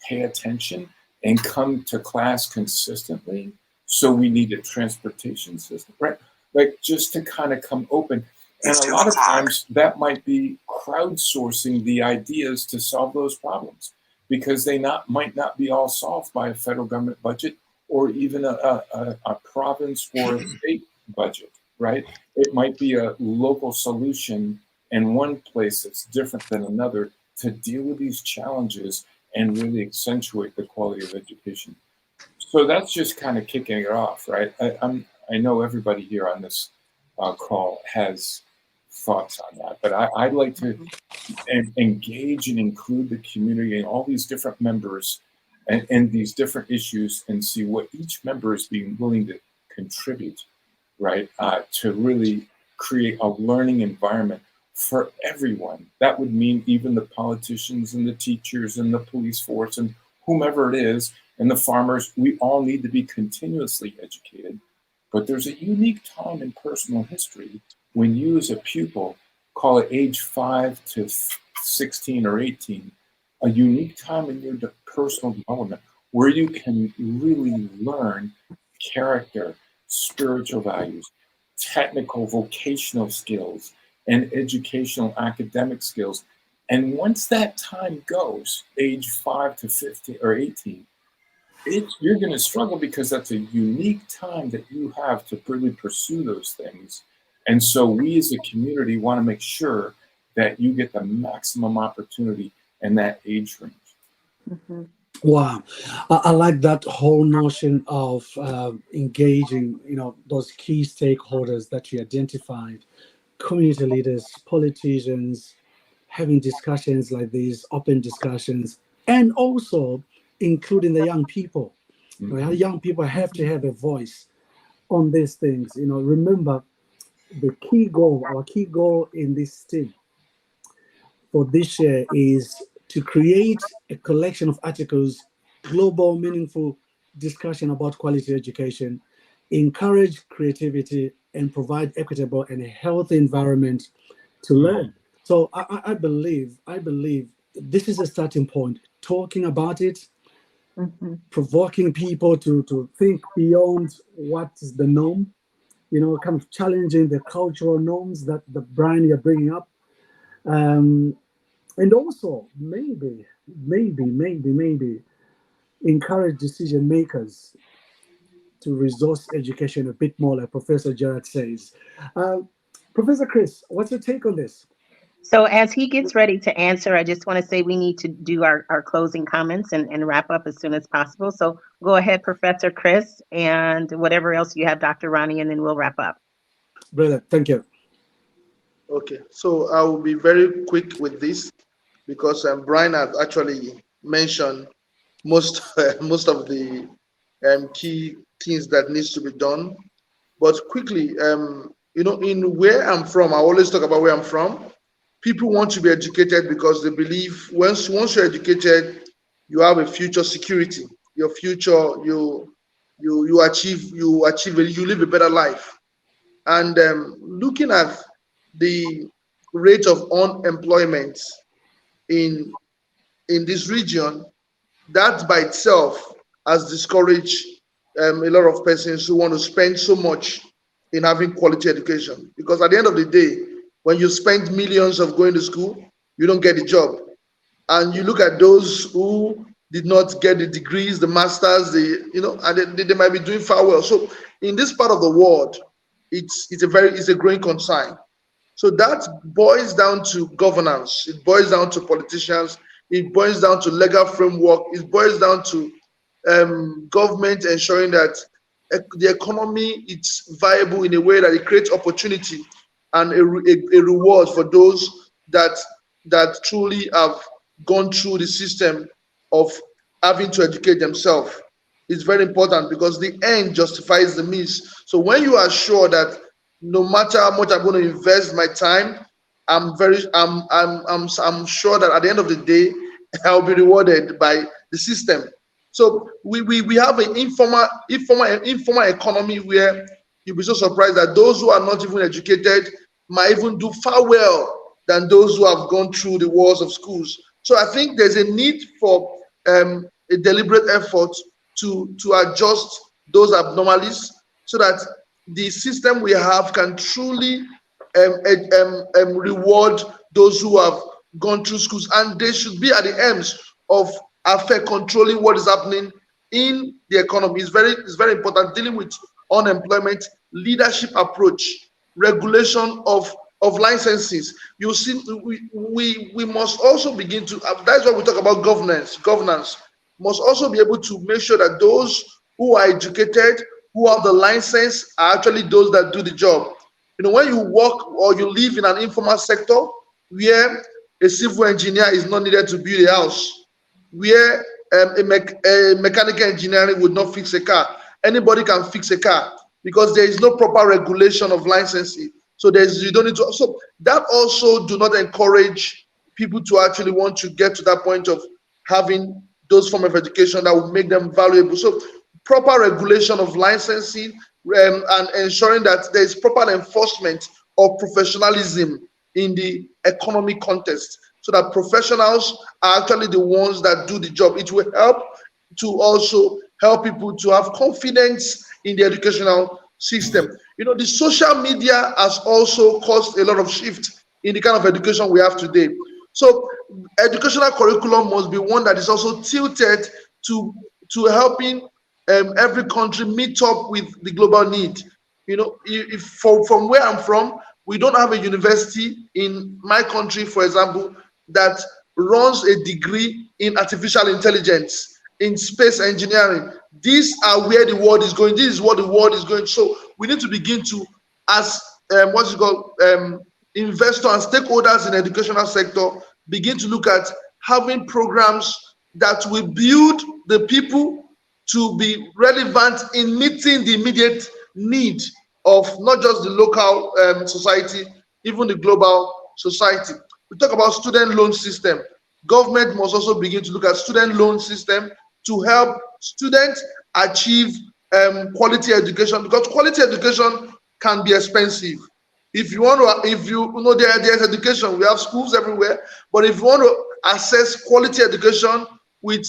pay attention and come to class consistently. So we need a transportation system, right? Like, just to kind of come open. And a lot of times that might be crowdsourcing the ideas to solve those problems, because they might not be all solved by a federal government budget or even a province or a state budget, right? It might be a local solution in one place that's different than another to deal with these challenges and really accentuate the quality of education. So that's just kind of kicking it off, right? I know everybody here on this call has thoughts on that, but I'd like to engage and include the community and all these different members and these different issues and see what each member is being willing to contribute, right? To really create a learning environment for everyone. That would mean even the politicians and the teachers and the police force and whomever it is, and the farmers. We all need to be continuously educated. But there's a unique time in personal history when you as a pupil, call it age 5 to 16 or 18, a unique time in your personal development where you can really learn character, spiritual values, technical vocational skills, and educational academic skills. And once that time goes, age 5 to 15 or 18, you're going to struggle because that's a unique time that you have to really pursue those things. And so we as a community want to make sure that you get the maximum opportunity in that age range. Mm-hmm. Wow, I like that whole notion of engaging, you know, those key stakeholders that you identified, community leaders, politicians, having discussions like these, open discussions, and also including the young people. Mm-hmm. Young people have to have a voice on these things. You know, remember the key goal, our key goal in this team for this year is to create a collection of articles, global, meaningful discussion about quality education, encourage creativity, and provide equitable and a healthy environment to learn. So I believe this is a starting point. Talking about it, provoking people to think beyond what is the norm, you know, kind of challenging the cultural norms that the Brian you're bringing up. And also maybe encourage decision makers to resource education a bit more, like Professor Jared says. Professor Chris, what's your take on this? So as he gets ready to answer, I just want to say we need to do our closing comments and wrap up as soon as possible. So go ahead, Professor Chris, and whatever else you have, Dr. Ronnie, and then we'll wrap up. Brilliant, thank you. Okay, so I will be very quick with this because Brian had actually mentioned most of the key things that needs to be done. But quickly, you know, in where I'm from, I always talk about where I'm from. People want to be educated because they believe once you're educated, you have a future security. Your future, you you live a better life. And looking at the rate of unemployment in this region, that by itself has discouraged a lot of persons who want to spend so much in having quality education. Because at the end of the day, when you spend millions of going to school, you don't get a job. And you look at those who did not get the degrees, the masters, and they might be doing far well. So in this part of the world, it's a growing concern. So that boils down to governance. It boils down to politicians. It boils down to legal framework. It boils down to government ensuring that the economy is viable in a way that it creates opportunity and a reward for those that truly have gone through the system of having to educate themselves. It's very important because the end justifies the means. So when you are sure that no matter how much I'm going to invest my time, I'm sure that at the end of the day, I'll be rewarded by the system. So we have an informal economy where you'll be so surprised that those who are not even educated might even do far well than those who have gone through the walls of schools. So I think there's a need for a deliberate effort to adjust those abnormalities so that the system we have can truly reward those who have gone through schools, and they should be at the ends of controlling what is happening in the economy. It's very important. Dealing with unemployment, leadership approach, regulation of licenses. You see, we must also begin to. That's why we talk about governance. Governance must also be able to make sure that those who are educated, who have the license, are actually those that do the job. You know, when you work or you live in an informal sector where a civil engineer is not needed to build a house, where a mechanical engineering would not fix a car. Anybody can fix a car because there is no proper regulation of licensing. So you don't need to. So that also do not encourage people to actually want to get to that point of having those form of education that will make them valuable. So proper regulation of licensing and ensuring that there is proper enforcement of professionalism in the economic context, so that professionals are actually the ones that do the job. It will help to also help people to have confidence in the educational system. You know, the social media has also caused a lot of shift in the kind of education we have today. So educational curriculum must be one that is also tilted to helping every country meet up with the global need. You know, from where I'm from, we don't have a university in my country, for example, that runs a degree in artificial intelligence, in space engineering. These are where the world is going. This is what the world is going. So we need to begin to, as investors and stakeholders in the educational sector, begin to look at having programs that will build the people to be relevant in meeting the immediate need of not just the local society, even the global society. We talk about student loan system. Government must also begin to look at student loan system to help students achieve quality education, because quality education can be expensive. If you know, there's education, we have schools everywhere, but if you want to access quality education with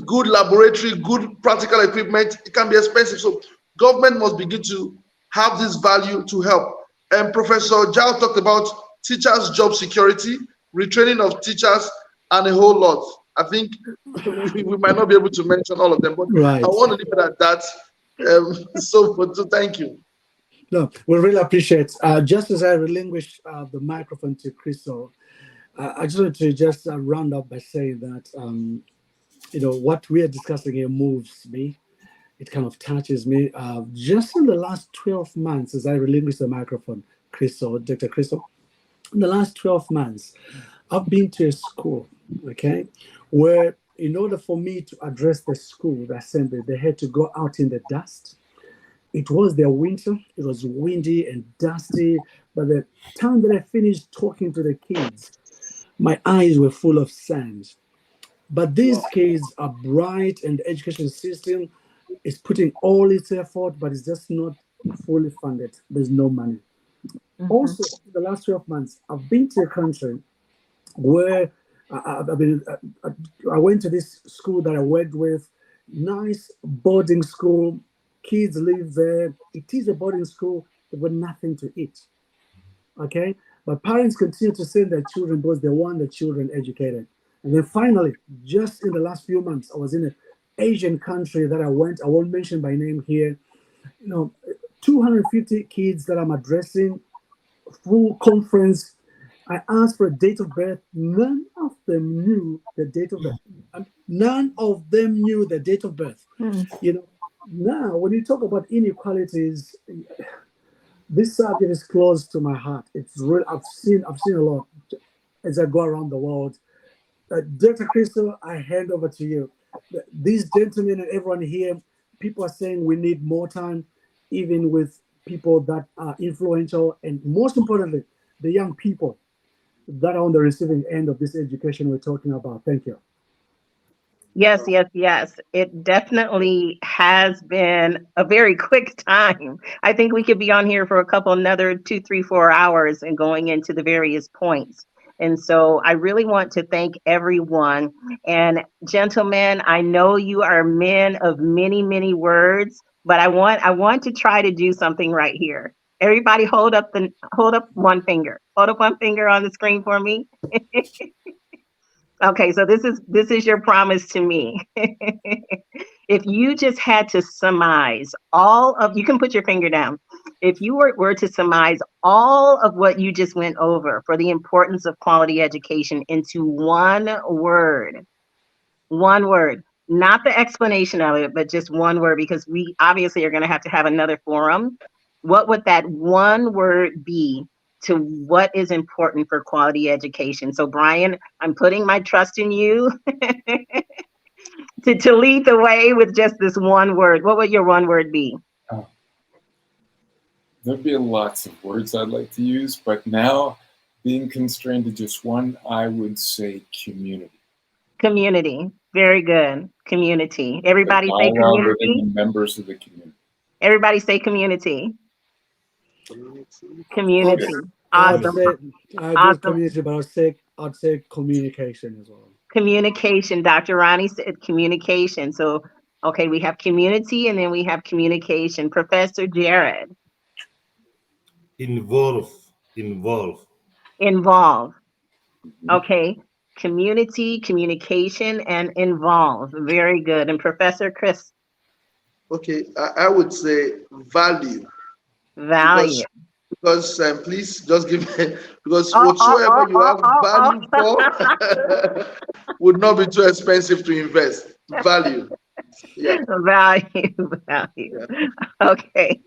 good laboratory, good practical equipment, it can be expensive. So government must begin to have this value to help. And Professor Zhao talked about teachers' job security, retraining of teachers, and a whole lot. I think we might not be able to mention all of them, but right. I want to leave it at that. So thank you. No, we really appreciate. Just as I relinquish the microphone to Crystal, I just wanted to just round up by saying that you know, what we are discussing here moves me. It kind of touches me. Just in the last 12 months, as I relinquish the microphone, Crystal, Dr. Crystal, in the last 12 months, I've been to a school, okay, where in order for me to address the school, the assembly, they had to go out in the dust. It was their winter. It was windy and dusty. By the time that I finished talking to the kids, my eyes were full of sand. But these kids are bright, and the education system is putting all its effort, but it's just not fully funded. There's no money. Also, the last 12 months, I've been to a country where I went to this school that I worked with, nice boarding school. Kids live there. It is a boarding school, but nothing to eat. Okay, but parents continue to send their children because they want the children educated. And then finally, just in the last few months, I was in an Asian country that I went. I won't mention by name here. 250 kids that I'm addressing, full conference. I asked for a date of birth. None of them knew the date of birth. None of them knew the date of birth. Now when you talk about inequalities, this subject is close to my heart. It's real. I've seen a lot as I go around the world. Dr. Crystal, I hand over to you. These gentlemen and everyone here, people are saying we need more time, even with people that are influential, and most importantly, the young people that are on the receiving end of this education we're talking about. Thank you. Yes, yes, yes. It definitely has been a very quick time. I think we could be on here for a couple, another 2, 3, 4 hours and going into the various points. And so I really want to thank everyone. And gentlemen, I know you are men of many, many words, but I want to try to do something right here. Everybody hold up one finger. Hold up one finger on the screen for me. Okay, so this is your promise to me. If you just had to surmise you can put your finger down. If you were to surmise all of what you just went over for the importance of quality education into one word, not the explanation of it, but just one word, because we obviously are going to have another forum. What would that one word be to what is important for quality education? So Brian, I'm putting my trust in you to lead the way with just this one word. What would your one word be? There'd be lots of words I'd like to use, but now being constrained to just one, I would say community. Community. Very good. Community. Everybody The say dialogue within community. the members of the community. Everybody say community. Community. I'd Awesome. say I agree with Awesome. community, but I'd say communication as well. Communication. Dr. Ronnie said communication. So, okay, we have community and then we have communication. Professor Jared. Involve. Involve. Okay. Community, communication, and involve. Very good. And Professor Chris. Okay, I would say value. Value. Because please just give me, because whatsoever you have value for would not be too expensive to invest. Value. Yeah. Value. Yeah. Okay.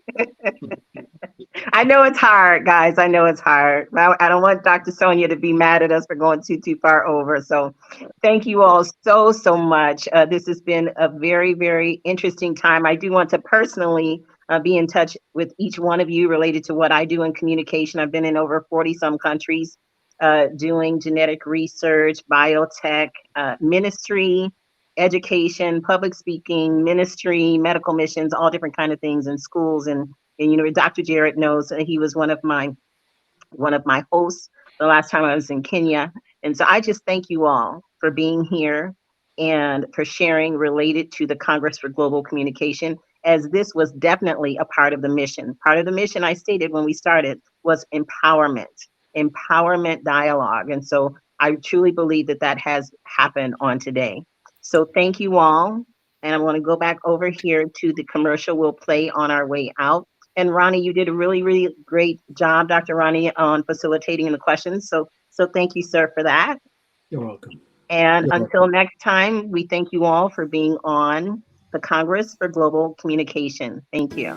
I know it's hard, guys. I know it's hard. I don't want Dr. Sonia to be mad at us for going too far over. So thank you all so much. This has been a very, very interesting time. I do want to personally be in touch with each one of you related to what I do in communication. I've been in over 40 some countries doing genetic research, biotech, ministry, education, public speaking, ministry, medical missions, all different kind of things in schools. And Dr. Jarrett knows that he was one of my hosts the last time I was in Kenya. And so I just thank you all for being here and for sharing related to the Congress for Global Communication, as this was definitely a part of the mission. Part of the mission I stated when we started was empowerment dialogue. And so I truly believe that has happened on today. So thank you all. And I want to go back over here to the commercial we'll play on our way out. And Ronnie, you did a really, really great job, Dr. Ronnie, on facilitating the questions. So thank you, sir, for that. You're welcome. And until next time, we thank you all for being on the Congress for Global Communication. Thank you.